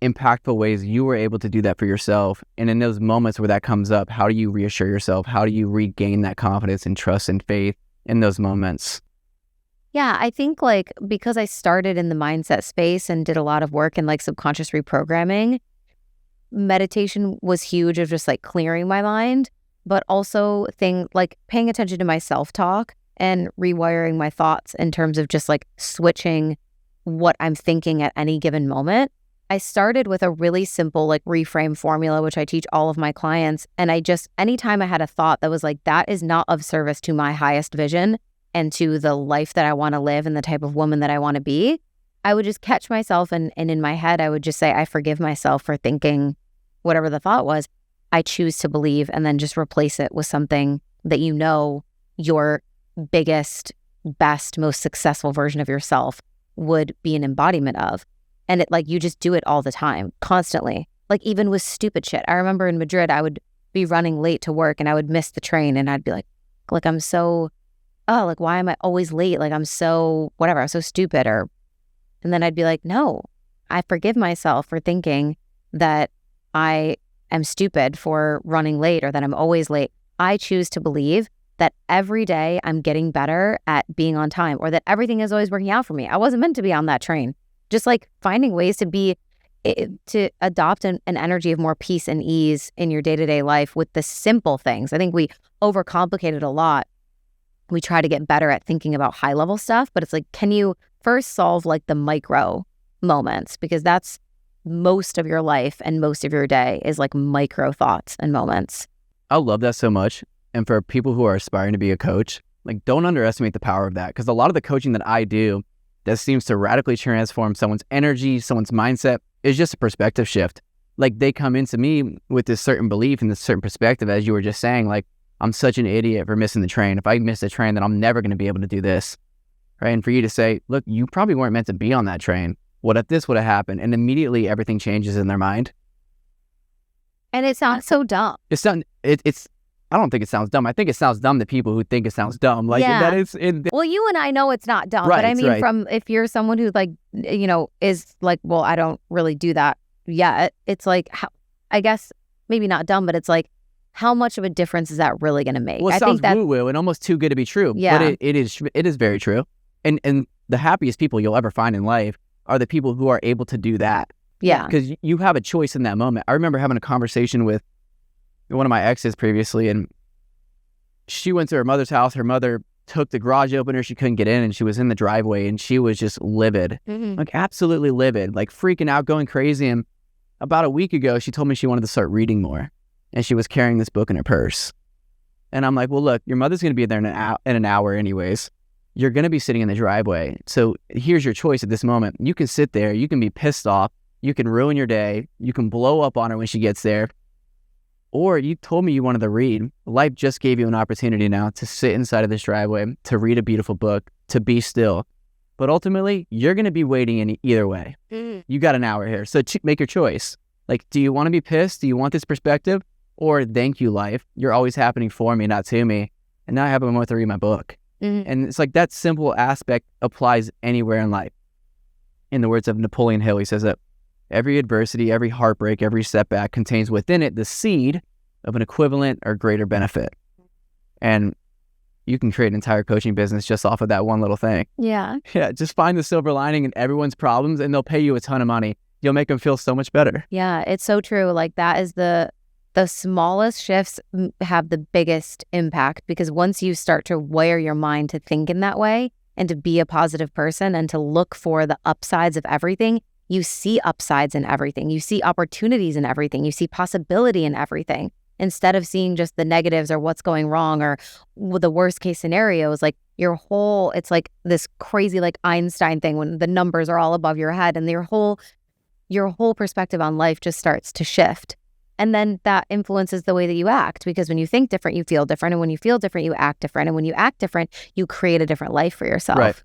impactful ways you were able to do that for yourself? And in those moments where that comes up, how do you reassure yourself? How do you regain that confidence and trust and faith in those moments? Yeah, I think like because I started in the mindset space and did a lot of work in like subconscious reprogramming, meditation was huge of just like clearing my mind, but also like paying attention to my self-talk and rewiring my thoughts in terms of just like switching what I'm thinking at any given moment. I started with a really simple like reframe formula, which I teach all of my clients. And anytime I had a thought that was like, that is not of service to my highest vision and to the life that I want to live and the type of woman that I want to be, I would just catch myself and in my head, I would just say, I forgive myself for thinking whatever the thought was. I choose to believe, and then just replace it with something that you know your biggest, best, most successful version of yourself would be an embodiment of. And it like, you just do it all the time, constantly. Like even with stupid shit. I remember in Madrid, I would be running late to work and I would miss the train and I'd be like I'm so, like, why am I always late? Like I'm so, whatever, I'm so stupid. And then I'd be like, no, I forgive myself for thinking that I am stupid for running late or that I'm always late. I choose to believe that every day I'm getting better at being on time, or that everything is always working out for me. I wasn't meant to be on that train. Just like finding ways to adopt an energy of more peace and ease in your day-to-day life with the simple things. I think we overcomplicate it a lot. We try to get better at thinking about high-level stuff, but it's like, can you first solve like the micro moments? Because that's most of your life and most of your day is like micro thoughts and moments. I love that so much. And for people who are aspiring to be a coach, like don't underestimate the power of that. Because a lot of the coaching that I do that seems to radically transform someone's energy, someone's mindset, is just a perspective shift. Like they come into me with this certain belief and this certain perspective, as you were just saying, like, I'm such an idiot for missing the train. If I miss the train, then I'm never going to be able to do this. Right? And for you to say, look, you probably weren't meant to be on that train. What if this would have happened? And immediately everything changes in their mind. And it sounds so dumb. It's I don't think it sounds dumb. I think it sounds dumb to people who think it sounds dumb. Like that is. Well, you and I know it's not dumb, right, but I mean, right. From if you're someone who like, is like, well, I don't really do that yet. It's like, I guess maybe not dumb, but it's like, how much of a difference is that really going to make? Well, it sounds woo-woo and almost too good to be true. Yeah. But it is very true. And the happiest people you'll ever find in life are the people who are able to do that. Yeah. Because you have a choice in that moment. I remember having a conversation with one of my exes previously, and she went to her mother's house. Her mother took the garage opener. She couldn't get in, and she was in the driveway, and she was just livid, like absolutely livid, like freaking out, going crazy. And about a week ago, she told me she wanted to start reading more, and she was carrying this book in her purse. And I'm like, well, look, your mother's going to be there in an hour anyways. You're going to be sitting in the driveway. So here's your choice at this moment. You can sit there. You can be pissed off. You can ruin your day. You can blow up on her when she gets there. Or you told me you wanted to read. Life just gave you an opportunity now to sit inside of this driveway, to read a beautiful book, to be still. But ultimately, you're going to be waiting in either way. You got an hour here. So make your choice. Like, do you want to be pissed? Do you want this perspective? or thank you life. You're always happening for me, not to me. And now I have a moment to read my book. And it's like that simple aspect applies anywhere in life. In the words of Napoleon Hill, he says that every adversity, every heartbreak, every setback contains within it the seed of an equivalent or greater benefit. And you can create an entire coaching business just off of that one little thing. Yeah. Yeah, just find the silver lining in everyone's problems and they'll pay you a ton of money. You'll make them feel so much better. Yeah, it's so true. Like that is the smallest shifts have the biggest impact, because once you start to wire your mind to think in that way and to be a positive person and to look for the upsides of everything, you see upsides in everything. You see opportunities in everything. You see possibility in everything. Instead of seeing just the negatives or what's going wrong or the worst case scenarios, like it's like this crazy like Einstein thing when the numbers are all above your head and your whole perspective on life just starts to shift. And then that influences the way that you act, because when you think different, you feel different. And when you feel different, you act different. And when you act different, you create a different life for yourself. Right.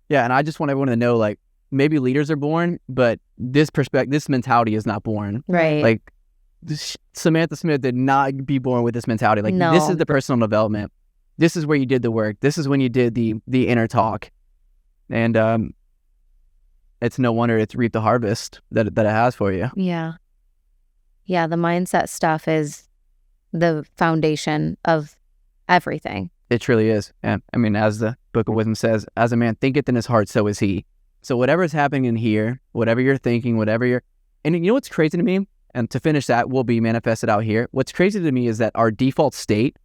Yeah. And I just want everyone to know, like, maybe leaders are born, but this mentality is not born. Right. Like, Samantha Smith did not be born with this mentality. Like, No. This is the personal development. This is where you did the work. This is when you did the inner talk. And it's no wonder it's reaped the harvest that it has for you. Yeah. Yeah, the mindset stuff is the foundation of everything. It truly is. And I mean, as the Book of Wisdom says, as a man thinketh in his heart, so is he. So whatever is happening in here, whatever you're thinking, and you know what's crazy to me? And to finish that will be manifested out here. What's crazy to me is that our default state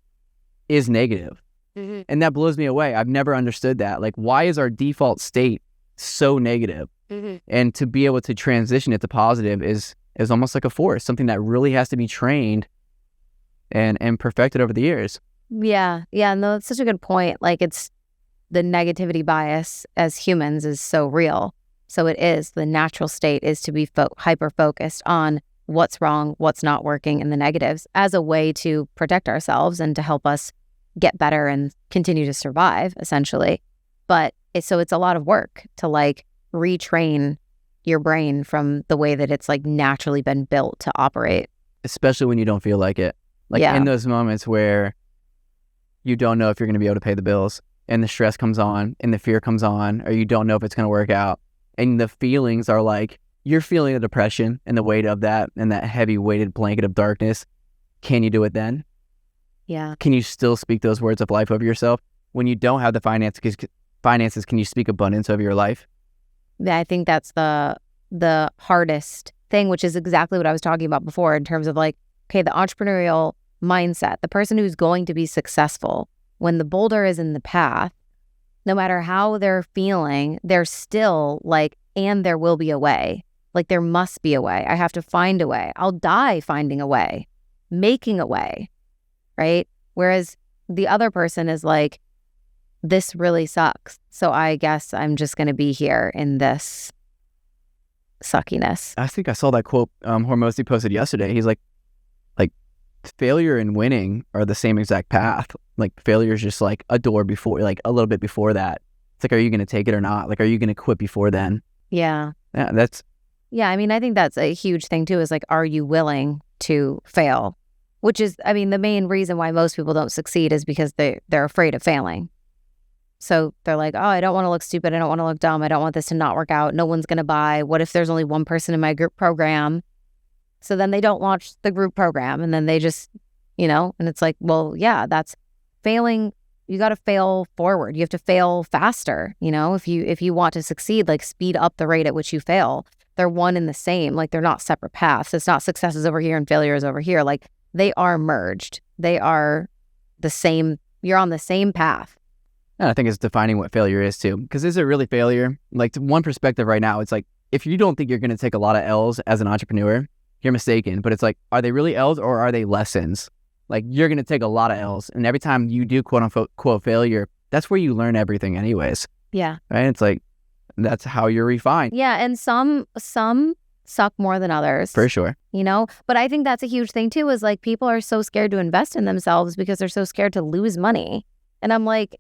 is negative. Mm-hmm. And that blows me away. I've never understood that. Like, why is our default state so negative? Mm-hmm. And to be able to transition it to positive is almost like a force, something that really has to be trained and perfected over the years. Yeah. Yeah. No, that's such a good point. Like, it's the negativity bias as humans is so real. So it is the natural state is to be hyper focused on what's wrong, what's not working, and the negatives as a way to protect ourselves and to help us get better and continue to survive, essentially. But it's a lot of work to like retrain your brain from the way that it's like naturally been built to operate. Especially when you don't feel like it. Like in those moments where you don't know if you're going to be able to pay the bills and the stress comes on and the fear comes on, or you don't know if it's going to work out. And the feelings are like, you're feeling the depression and the weight of that and that heavy weighted blanket of darkness. Can you do it then? Yeah. Can you still speak those words of life over yourself? When you don't have the finances, can you speak abundance over your life? Yeah, I think that's the hardest thing, which is exactly what I was talking about before in terms of like, okay, the entrepreneurial mindset, the person who's going to be successful, when the boulder is in the path, no matter how they're feeling, they're still like, and there will be a way. Like, there must be a way. I have to find a way. I'll die finding a way, making a way, right? Whereas the other person is like, this really sucks. So I guess I'm just going to be here in this suckiness. I think I saw that quote Hormozy posted yesterday. He's like failure and winning are the same exact path. Like, failure is just like a door before, like a little bit before that. It's like, are you going to take it or not? Like, are you going to quit before then? Yeah. Yeah, I mean, I think that's a huge thing too, is like, are you willing to fail? Which is, I mean, the main reason why most people don't succeed is because they're afraid of failing. So they're like, oh, I don't want to look stupid. I don't want to look dumb. I don't want this to not work out. No one's going to buy. What if there's only one person in my group program? So then they don't launch the group program, and then they just, and it's like, well, yeah, that's failing. You got to fail forward. You have to fail faster. If you want to succeed, like, speed up the rate at which you fail. They're one and the same. Like, they're not separate paths. It's not successes over here and failures over here. Like, they are merged. They are the same. You're on the same path. And I think it's defining what failure is too. Because is it really failure? Like, to one perspective right now, it's like, if you don't think you're going to take a lot of L's as an entrepreneur, you're mistaken. But it's like, are they really L's or are they lessons? Like, you're going to take a lot of L's. And every time you do quote unquote quote failure, that's where you learn everything anyways. Yeah. Right? It's like, that's how you're refined. Yeah. And some suck more than others. For sure. But I think that's a huge thing too, is like, people are so scared to invest in themselves because they're so scared to lose money. And I'm like,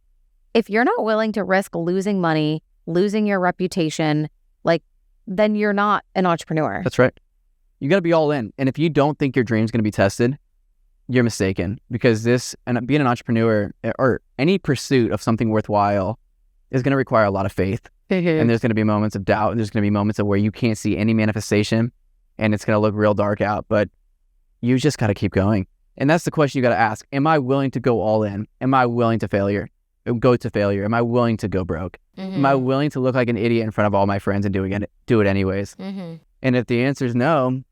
if you're not willing to risk losing money, losing your reputation, like, then you're not an entrepreneur. That's right. You got to be all in. And if you don't think your dream's going to be tested, you're mistaken, because being an entrepreneur or any pursuit of something worthwhile is going to require a lot of faith. And there's going to be moments of doubt. And there's going to be moments of where you can't see any manifestation and it's going to look real dark out, but you just got to keep going. And that's the question you got to ask. Am I willing to go all in? Am I willing to go to failure? Am I willing to go broke? Am I willing to look like an idiot in front of all my friends and do it anyways? And if the answer is no,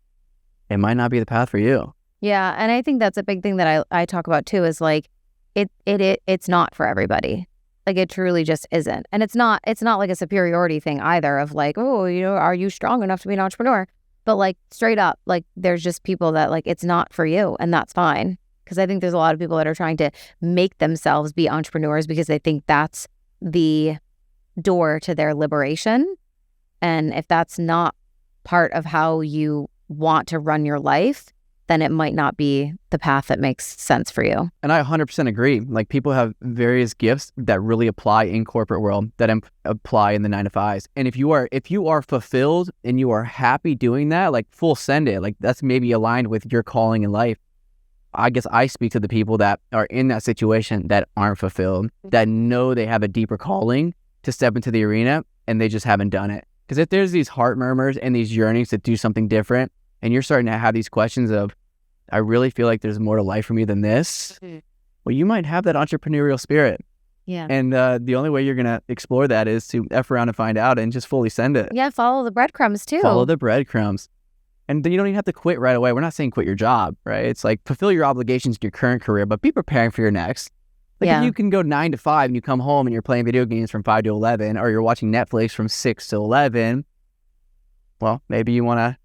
it might not be the path for you. Yeah. And I think that's a big thing that I talk about too, is like, it's not for everybody. Like, it truly just isn't. And it's not like a superiority thing either of like, oh, are you strong enough to be an entrepreneur? But like, straight up, like, there's just people that like, it's not for you, and that's fine. Because I think there's a lot of people that are trying to make themselves be entrepreneurs because they think that's the door to their liberation. And if that's not part of how you want to run your life, then it might not be the path that makes sense for you. And I 100% agree. Like, people have various gifts that really apply in corporate world that apply in the 9-to-5s. And if you are fulfilled and you are happy doing that, like, full send it. Like, that's maybe aligned with your calling in life. I guess I speak to the people that are in that situation that aren't fulfilled, that know they have a deeper calling to step into the arena and they just haven't done it. Because if there's these heart murmurs and these yearnings to do something different, and you're starting to have these questions of, I really feel like there's more to life for me than this, well, you might have that entrepreneurial spirit. Yeah. And the only way you're going to explore that is to F around and find out and just fully send it. Yeah, follow the breadcrumbs too. Follow the breadcrumbs. And then you don't even have to quit right away. We're not saying quit your job, right? It's like, fulfill your obligations in your current career, but be preparing for your next. Like, if you can go 9 to 5 and you come home and you're playing video games from 5 to 11, or you're watching Netflix from 6 to 11, well, maybe you want to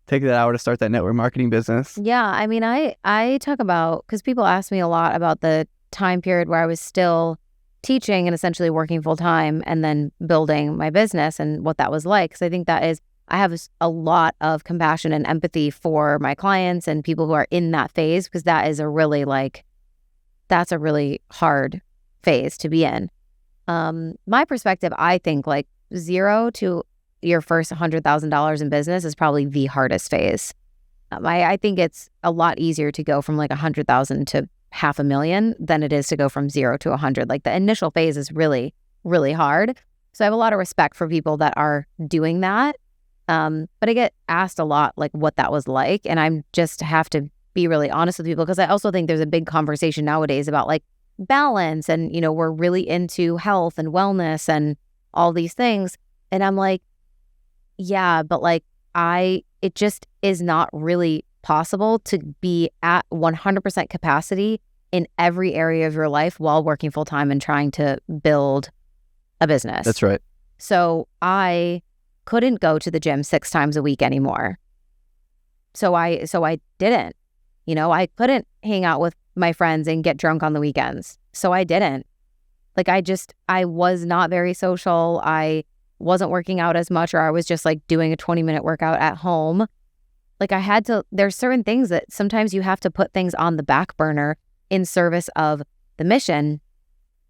take that hour to start that network marketing business. Yeah. I mean, I talk about, because people ask me a lot about the time period where I was still teaching and essentially working full time and then building my business and what that was like. Because I think I have a lot of compassion and empathy for my clients and people who are in that phase, because that is that's a really hard phase to be in. My perspective, I think like 0 to your first $100,000 in business is probably the hardest phase. I think it's a lot easier to go from like 100,000 to $500,000 than it is to go from 0 to 100. Like, the initial phase is really, really hard. So I have a lot of respect for people that are doing that. But I get asked a lot like what that was like, and I'm just have to be really honest with people, because I also think there's a big conversation nowadays about like balance, and we're really into health and wellness and all these things, and I'm like, yeah, but like it just is not really possible to be at 100% capacity in every area of your life while working full time and trying to build a business. That's right. So I couldn't go to the gym 6 times a week anymore. So I didn't. I couldn't hang out with my friends and get drunk on the weekends. So I didn't. Like, I was not very social. wasn't working out as much, or I was just like doing a 20-minute workout at home. Like, there's certain things that sometimes you have to put things on the back burner in service of the mission,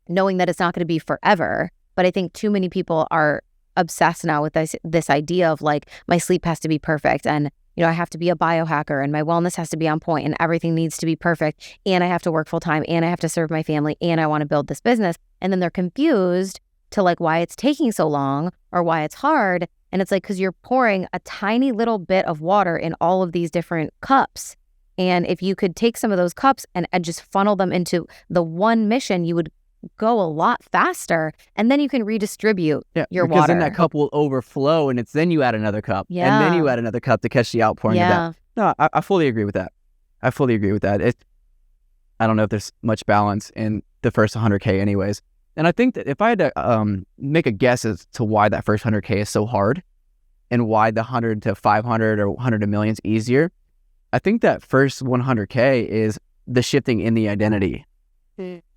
knowing that it's not going to be forever. But I think too many people are obsessed now with this idea of like, my sleep has to be perfect, and I have to be a biohacker, and my wellness has to be on point, and everything needs to be perfect, and I have to work full time, and I have to serve my family, and I want to build this business. And then they're confused to like why it's taking so long or why it's hard. And it's like, because you're pouring a tiny little bit of water in all of these different cups. And if you could take some of those cups and just funnel them into the one mission, you would go a lot faster, and then you can redistribute your water. Because then that cup will overflow, and then you add another cup. Yeah. And then you add another cup to catch the outpouring of that. No, I fully agree with that. I don't know if there's much balance in the first 100K anyways. And I think that if I had to make a guess as to why that first 100K is so hard and why the 100 to 500 or 100 to million is easier, I think that first 100K is the shifting in the identity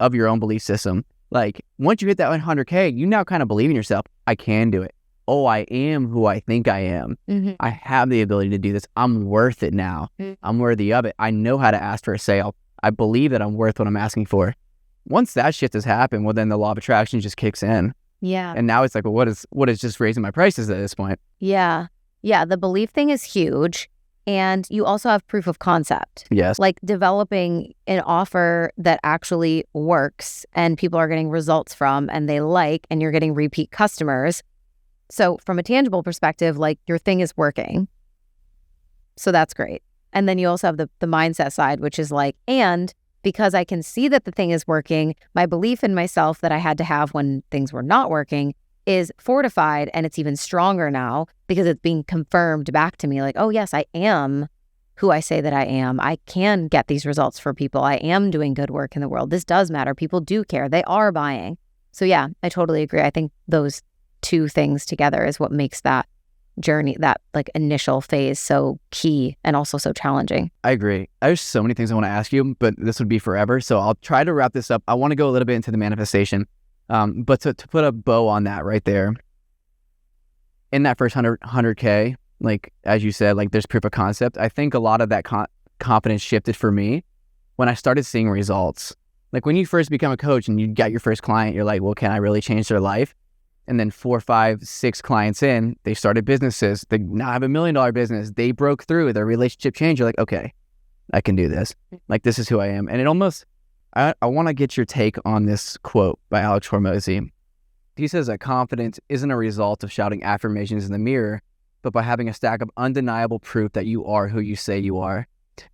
of your own belief system. Like, once you hit that 100K, you now kind of believe in yourself. I can do it. Oh, I am who I think I am. Mm-hmm. I have the ability to do this. I'm worth it now. Mm-hmm. I'm worthy of it. I know how to ask for a sale. I believe that I'm worth what I'm asking for. Once that shift has happened, well, then the law of attraction just kicks in. Yeah. And now it's like, well, what is just raising my prices at this point? Yeah. Yeah. The belief thing is huge. And you also have proof of concept. Yes. Like developing an offer that actually works and people are getting results from and they like, and you're getting repeat customers. So from a tangible perspective, like your thing is working. So that's great. And then you also have the mindset side, which is like, and because I can see that the thing is working, my belief in myself that I had to have when things were not working is fortified, and it's even stronger now because it's being confirmed back to me like, oh yes, I am who I say that I am. I can get these results for people. I am doing good work in the world. This does matter. People do care. They are buying. So yeah, I totally agree. I think those two things together is what makes that journey, that like initial phase, so key and also so challenging. I agree. There's so many things I want to ask you, but this would be forever. So I'll try to wrap this up. I want to go a little bit into the manifestation. But to put a bow on that right there, in that first 100K, like, as you said, like there's proof of concept. I think a lot of that confidence shifted for me when I started seeing results. Like when you first become a coach and you got your first client, you're like, well, can I really change their life? And then 4, 5, 6 clients in, they started businesses. They now have $1 million business. They broke through, their relationship changed. You're like, okay, I can do this. Like, this is who I am. And it almost, I want to get your take on this quote by Alex Hormozy. He says that confidence isn't a result of shouting affirmations in the mirror, but by having a stack of undeniable proof that you are who you say you are.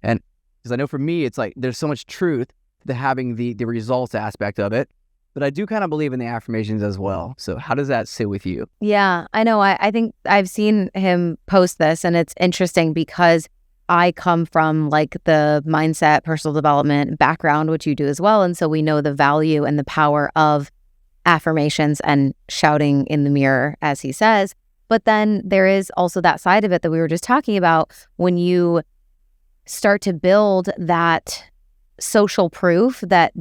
And because I know for me, it's like there's so much truth to having the results aspect of it, but I do kind of believe in the affirmations as well. So how does that sit with you? Yeah, I know. I think I've seen him post this, and it's interesting because I come from like the mindset, personal development background, which you do as well. And so we know the value and the power of affirmations and shouting in the mirror, as he says. But then there is also that side of it that we were just talking about when you start to build that social proof that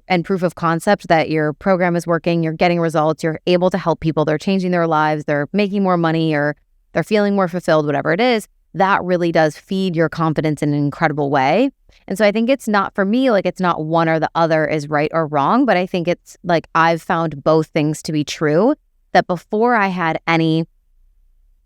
and proof of concept that your program is working, you're getting results, you're able to help people, they're changing their lives, they're making more money, or they're feeling more fulfilled, whatever it is. That really does feed your confidence in an incredible way. And so I think it's not, for me, like it's not one or the other is right or wrong, but I think it's like I've found both things to be true, that before I had any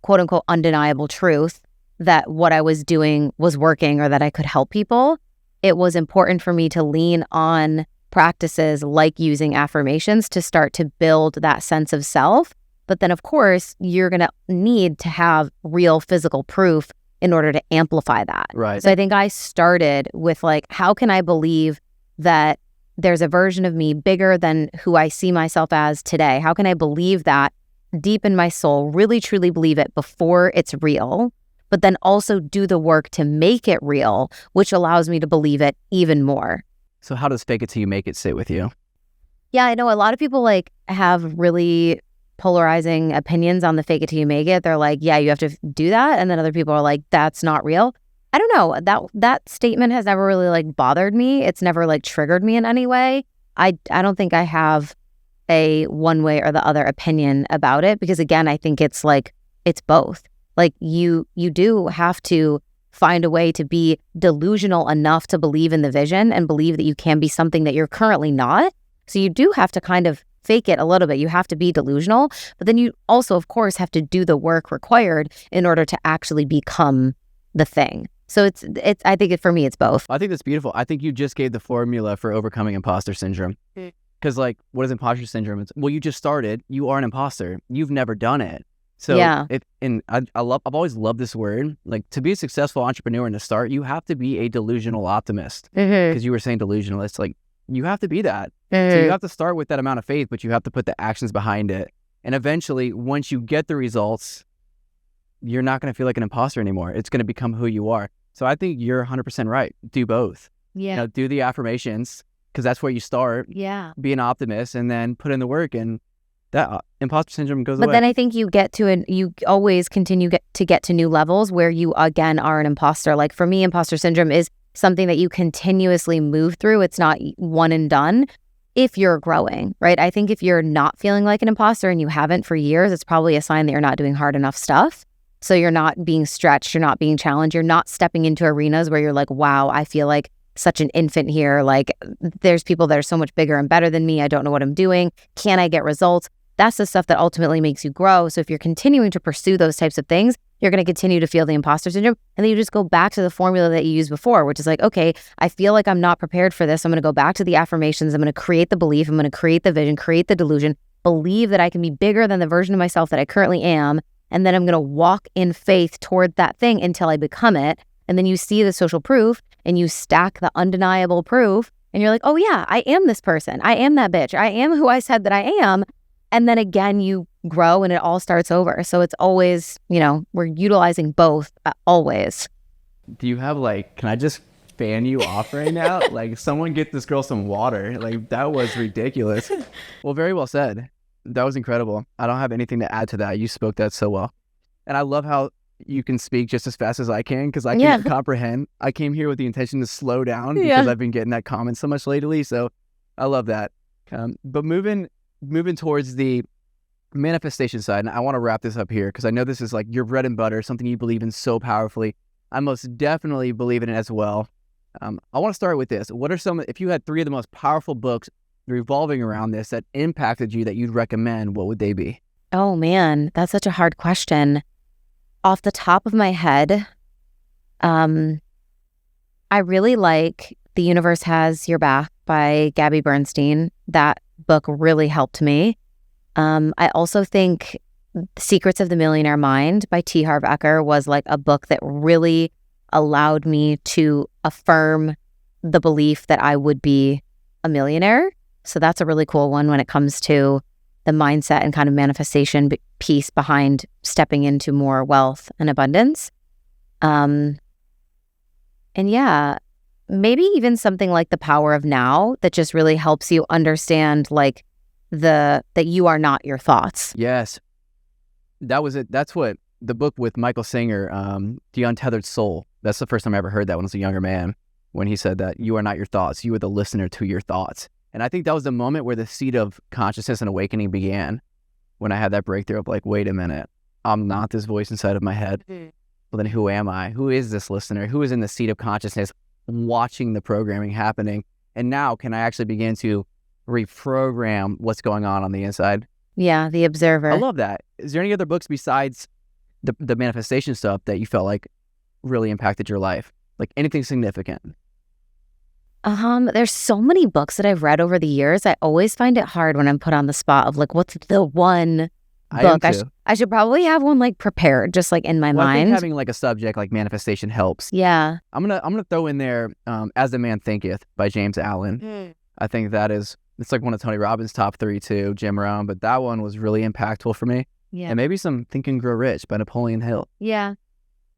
quote unquote undeniable truth that what I was doing was working or that I could help people, it was important for me to lean on practices like using affirmations to start to build that sense of self. But then, of course, you're going to need to have real physical proof in order to amplify that. Right. So I think I started with like, how can I believe that there's a version of me bigger than who I see myself as today? How can I believe that deep in my soul, really truly believe it before it's real, but then also do the work to make it real, which allows me to believe it even more. So how does fake it till you make it sit with you? Yeah, I know a lot of people like have really polarizing opinions on the fake it till you make it. They're like, yeah, you have to do that. And then other people are like, that's not real. I don't know. That statement has never really like bothered me. It's never like triggered me in any way. I don't think I have a one way or the other opinion about it, because again, I think it's like, it's both. Like you do have to find a way to be delusional enough to believe in the vision and believe that you can be something that you're currently not. So you do have to kind of fake it a little bit. You have to be delusional, but then you also, of course, have to do the work required in order to actually become the thing. So it's. I think for me, it's both. I think that's beautiful. I think you just gave the formula for overcoming imposter syndrome. Because like, what is imposter syndrome? It's, well, you just started. You are an imposter. You've never done it. So yeah. I've always loved this word. Like, to be a successful entrepreneur and to start, you have to be a delusional optimist. Because you were saying delusional. It's like, you have to be that. So you have to start with that amount of faith, but you have to put the actions behind it. And eventually, once you get the results, you're not going to feel like an imposter anymore. It's going to become who you are. So I think you're 100% right. Do both. Yeah. You know, do the affirmations, because that's where you start. Yeah. Be an optimist, and then put in the work, and that imposter syndrome goes away. But then I think you always continue to get to new levels where you again are an imposter. Like for me, imposter syndrome is something that you continuously move through. It's not one and done if you're growing, right? I think if you're not feeling like an imposter and you haven't for years, it's probably a sign that you're not doing hard enough stuff. So you're not being stretched, you're not being challenged, you're not stepping into arenas where you're like, wow, I feel like such an infant here. Like there's people that are so much bigger and better than me. I don't know what I'm doing. Can I get results? That's the stuff that ultimately makes you grow. So if you're continuing to pursue those types of things, you're going to continue to feel the imposter syndrome. And then you just go back to the formula that you used before, which is like, okay, I feel like I'm not prepared for this. I'm going to go back to the affirmations. I'm going to create the belief. I'm going to create the vision, create the delusion, believe that I can be bigger than the version of myself that I currently am. And then I'm going to walk in faith toward that thing until I become it. And then you see the social proof and you stack the undeniable proof. And you're like, oh yeah, I am this person. I am that bitch. I am who I said that I am. And then again, you grow and it all starts over. So it's always, we're utilizing both always. Do you have can I just fan you off right now? Someone get this girl some water. That was ridiculous. Well, very well said. That was incredible. I don't have anything to add to that. You spoke that so well. And I love how you can speak just as fast as I can because I can comprehend. I came here with the intention to slow down because I've been getting that comment so much lately. So I love that. But moving towards the manifestation side, and I want to wrap this up here because I know this is your bread and butter, something you believe in so powerfully. I most definitely believe in it as well. I want to start with this. What are if you had 3 of the most powerful books revolving around this that impacted you that you'd recommend, what would they be? Oh man, that's such a hard question. Off the top of my head, I really like The Universe Has Your Back by Gabby Bernstein. That book really helped me. I also think Secrets of the Millionaire Mind by T. Harv Eker was a book that really allowed me to affirm the belief that I would be a millionaire. So that's a really cool one when it comes to the mindset and kind of manifestation piece behind stepping into more wealth and abundance. And yeah, maybe even something like The Power of Now that just really helps you understand that you are not your thoughts. Yes. That was it. That's what the book with Michael Singer, The Untethered Soul. That's the first time I ever heard that when I was a younger man, when he said that you are not your thoughts. You are the listener to your thoughts. And I think that was the moment where the seed of consciousness and awakening began, when I had that breakthrough of wait a minute, I'm not this voice inside of my head. Well, then who am I? Who is this listener? Who is in the seat of consciousness watching the programming happening? And now can I actually begin to reprogram what's going on the inside? Yeah, the observer. I love that. Is there any other books besides the manifestation stuff that you felt really impacted your life? Anything significant? There's so many books that I've read over the years. I always find it hard when I'm put on the spot of what's the one book. I should probably have one prepared, just in my mind. I think having a subject like manifestation helps. Yeah. I'm gonna throw in there As the Man Thinketh by James Allen. I think it's one of Tony Robbins' top 3 too, Jim Rohn, but that one was really impactful for me. Yeah. And maybe some Think and Grow Rich by Napoleon Hill. Yeah.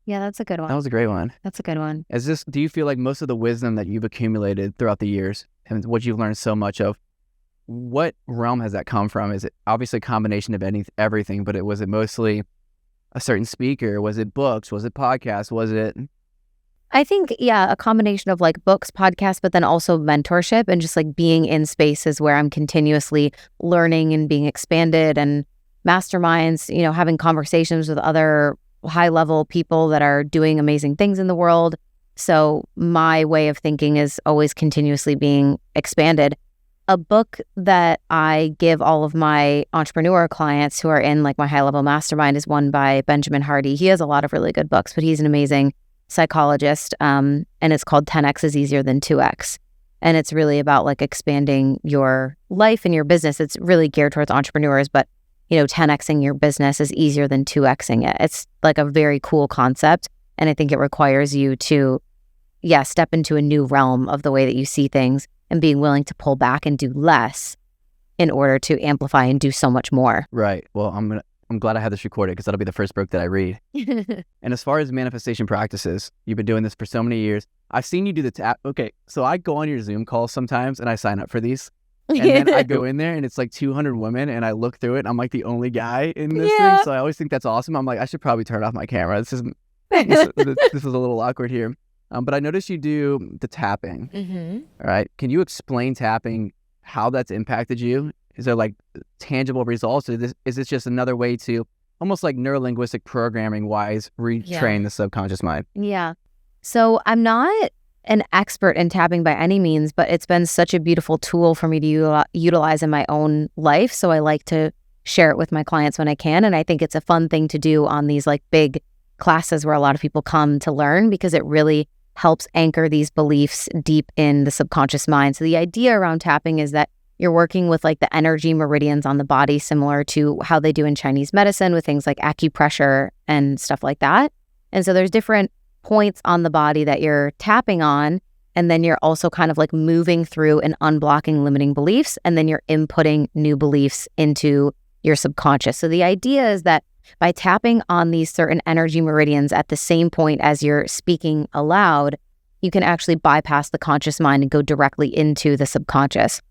Yeah, that's a good one. That was a great one. That's a good one. Do you feel like most of the wisdom that you've accumulated throughout the years and what you've learned so much of, what realm has that come from? Is it obviously a combination of everything, but was it mostly a certain speaker? Was it books? Was it podcasts? Was it? I think, a combination of books, podcasts, but then also mentorship and just being in spaces where I'm continuously learning and being expanded, and masterminds, having conversations with other high-level people that are doing amazing things in the world. So my way of thinking is always continuously being expanded. A book that I give all of my entrepreneur clients who are in my high-level mastermind is one by Benjamin Hardy. He has a lot of really good books, but he's an amazing psychologist, and it's called 10X is Easier Than 2X. And it's really about expanding your life and your business. It's really geared towards entrepreneurs, but 10Xing your business is easier than 2Xing it. It's a very cool concept. And I think it requires you to, step into a new realm of the way that you see things and being willing to pull back and do less in order to amplify and do so much more. Right. Well, I'm glad I had this recorded because that'll be the first book that I read. And as far as manifestation practices, you've been doing this for so many years. I've seen you do the tap. Okay, so I go on your Zoom calls sometimes and I sign up for these. And then I go in there and it's 200 women and I look through it and I'm the only guy in this thing. So I always think that's awesome. I'm I should probably turn off my camera. This is a little awkward here. But I noticed you do the tapping. All right. Can you explain tapping, how that's impacted you? Is there tangible results? Or is this just another way to almost neurolinguistic programming wise retrain the subconscious mind? Yeah. So I'm not an expert in tapping by any means, but it's been such a beautiful tool for me to utilize in my own life. So I like to share it with my clients when I can. And I think it's a fun thing to do on these big classes where a lot of people come to learn, because it really helps anchor these beliefs deep in the subconscious mind. So the idea around tapping is that you're working with like the energy meridians on the body, similar to how they do in Chinese medicine with things like acupressure and stuff like that. And so there's different points on the body that you're tapping on, and then you're also kind of like moving through and unblocking limiting beliefs, and then you're inputting new beliefs into your subconscious. So the idea is that by tapping on these certain energy meridians at the same point as you're speaking aloud, you can actually bypass the conscious mind and go directly into the subconscious.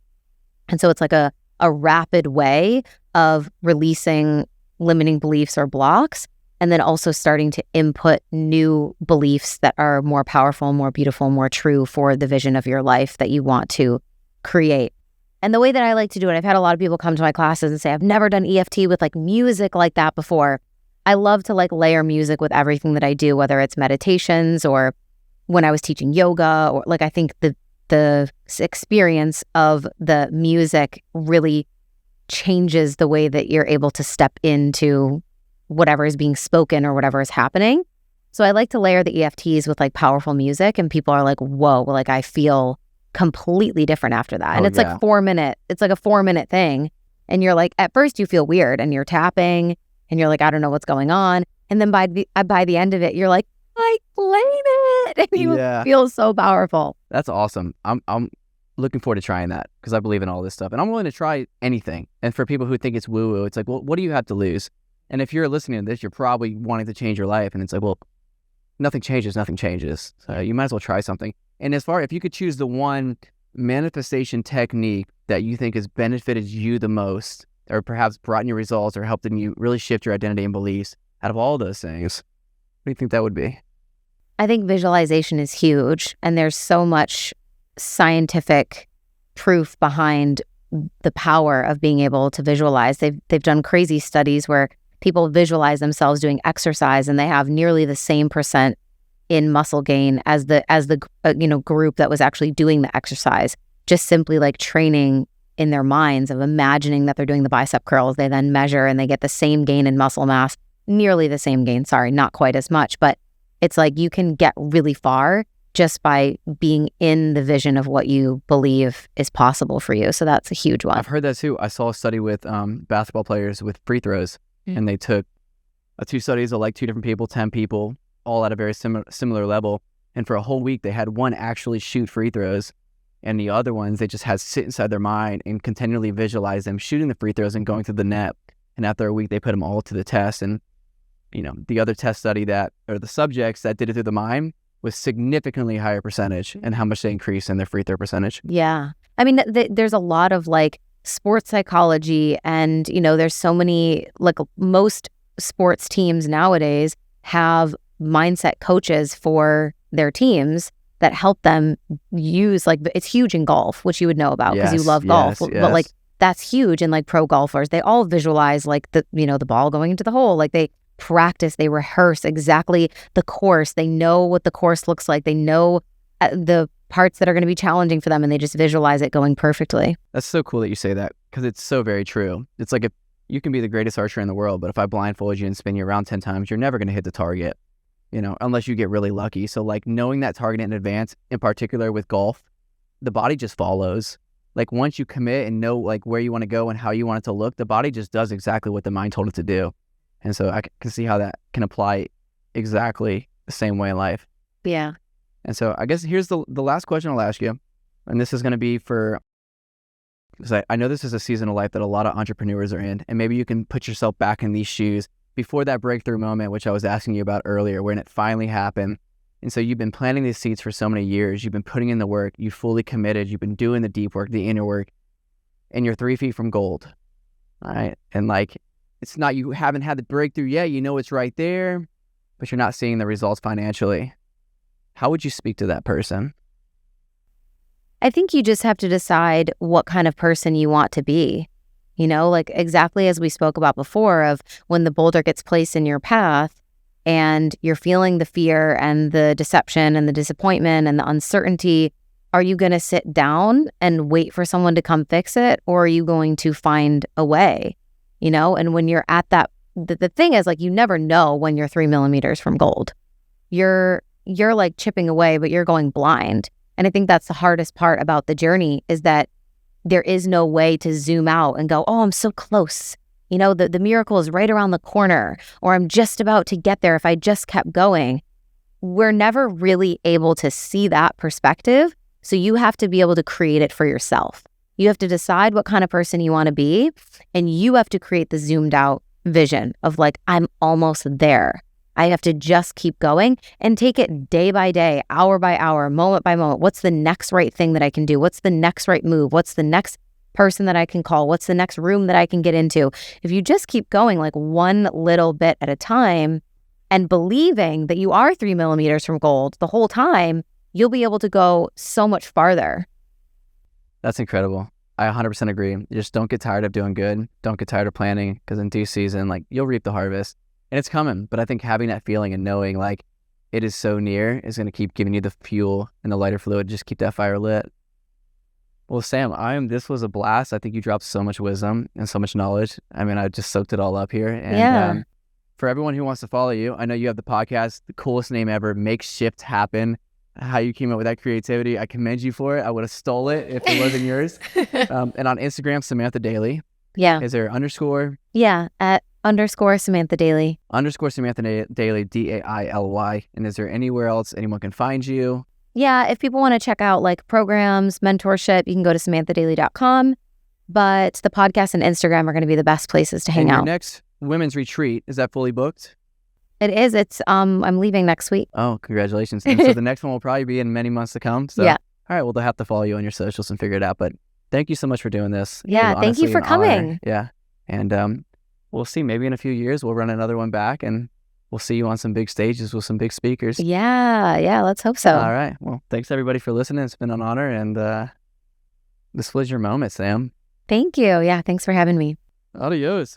And so it's like a rapid way of releasing limiting beliefs or blocks, and then also starting to input new beliefs that are more powerful, more beautiful, more true for the vision of your life that you want to create. And the way that I like to do it, I've had a lot of people come to my classes and say, I've never done EFT with like music like that before. I love to like layer music with everything that I do, whether it's meditations or when I was teaching yoga, or like I think the experience of the music really changes the way that you're able to step into whatever is being spoken or whatever is happening. So I like to layer the EFTs with like powerful music, and people are like, whoa, like I feel completely different after that. And it's like 4 minute, it's like a 4-minute thing. And you're like, at first you feel weird and you're tapping and you're like, I don't know what's going on. And then by the end of it, you're like, I claim it. And you feel so powerful. That's awesome. I'm looking forward to trying that, because I believe in all this stuff, and I'm willing to try anything. And for people who think it's woo-woo, it's like, well, what do you have to lose? And if you're listening to this, you're probably wanting to change your life, and it's like, well, nothing changes. So you might as well try something. And if you could choose the one manifestation technique that you think has benefited you the most, or perhaps brought in you results or helped you really shift your identity and beliefs, out of all those things, what do you think that would be? I think visualization is huge, and there's so much scientific proof behind the power of being able to visualize. They've done crazy studies where people visualize themselves doing exercise, and they have nearly the same percent in muscle gain as the group that was actually doing the exercise, just simply like training in their minds of imagining that they're doing the bicep curls. They then measure and they get the same gain in muscle mass, nearly the same gain, sorry, not quite as much, but it's like you can get really far just by being in the vision of what you believe is possible for you. So that's a huge one. I've heard that too. I saw a study with basketball players with free throws, and they took 2 studies of like 2 different people, 10 people, all at a very similar level. And for a whole week, they had one actually shoot free throws, and the other ones they just had sit inside their mind and continually visualize them shooting the free throws and going through the net. And after a week, they put them all to the test. And the other test study the subjects that did it through the mind was significantly higher percentage, and how much they increased in their free throw percentage. Yeah. I mean, there's a lot of like sports psychology, and, there's so many, like most sports teams nowadays have mindset coaches for their teams that help them use, like, it's huge in golf, which you would know about because you love golf. Yes. But like, that's huge. And like pro golfers, they all visualize like the ball going into the hole. Like they practice, they rehearse exactly the course. They know what the course looks like. They know the parts that are going to be challenging for them, and they just visualize it going perfectly. That's so cool that you say that, because it's so very true. It's like, if you can be the greatest archer in the world, but if I blindfold you and spin you around 10 times, you're never going to hit the target, unless you get really lucky. So like knowing that target in advance, in particular with golf, the body just follows. Like once you commit and know like where you want to go and how you want it to look, the body just does exactly what the mind told it to do. And so I can see how that can apply exactly the same way in life. Yeah. And so I guess here's the last question I'll ask you. And this is going to be because I know this is a season of life that a lot of entrepreneurs are in. And maybe you can put yourself back in these shoes before that breakthrough moment, which I was asking you about earlier, when it finally happened. And so you've been planting these seeds for so many years. You've been putting in the work. You fully committed. You've been doing the deep work, the inner work. And you're 3 feet from gold. All right. And like, it's not, you haven't had the breakthrough yet. You know it's right there, but you're not seeing the results financially. How would you speak to that person? I think you just have to decide what kind of person you want to be. Like exactly as we spoke about before, of when the boulder gets placed in your path and you're feeling the fear and the deception and the disappointment and the uncertainty, are you going to sit down and wait for someone to come fix it? Or are you going to find a way? And when you're at that the thing is, like, you never know when you're 3 millimeters from gold. You're like chipping away, but you're going blind. And I think that's the hardest part about the journey, is that there is no way to zoom out and go, oh, I'm so close. You know, the miracle is right around the corner, or I'm just about to get there if I just kept going. We're never really able to see that perspective. So you have to be able to create it for yourself. You have to decide what kind of person you want to be, and you have to create the zoomed out vision of like, I'm almost there. I have to just keep going and take it day by day, hour by hour, moment by moment. What's the next right thing that I can do? What's the next right move? What's the next person that I can call? What's the next room that I can get into? If you just keep going like one little bit at a time and believing that you are 3 millimeters from gold the whole time, you'll be able to go so much farther. That's incredible. I 100% agree. You just don't get tired of doing good. Don't get tired of planning, because in due season, like, you'll reap the harvest. And it's coming, but I think having that feeling and knowing like it is so near is going to keep giving you the fuel and the lighter fluid. Just keep that fire lit. Well, Sam, this was a blast. I think you dropped so much wisdom and so much knowledge. I mean, I just soaked it all up here. And for everyone who wants to follow you, I know you have the podcast, the coolest name ever, Make Shift Happen. How you came up with that creativity, I commend you for it. I would have stole it if it wasn't yours. And on Instagram, SamathaDaily. Yeah. Is there underscore? Yeah, at _SamathaDaily. _SamathaDaily, DAILY. And is there anywhere else anyone can find you? Yeah, if people want to check out like programs, mentorship, you can go to SamathaDaily.com. But the podcast and Instagram are going to be the best places to hang out. Your next women's retreat, is that fully booked? It is. It's I'm leaving next week. Oh, congratulations. And so the next one will probably be in many months to come. So, yeah. All right, well, they'll have to follow you on your socials and figure it out. But thank you so much for doing this. Yeah, thank you for coming. Honor. Yeah. And we'll see. Maybe in a few years, we'll run another one back and we'll see you on some big stages with some big speakers. Yeah, let's hope so. All right. Well, thanks everybody for listening. It's been an honor. And this was your moment, Sam. Thank you. Yeah, thanks for having me. Adios.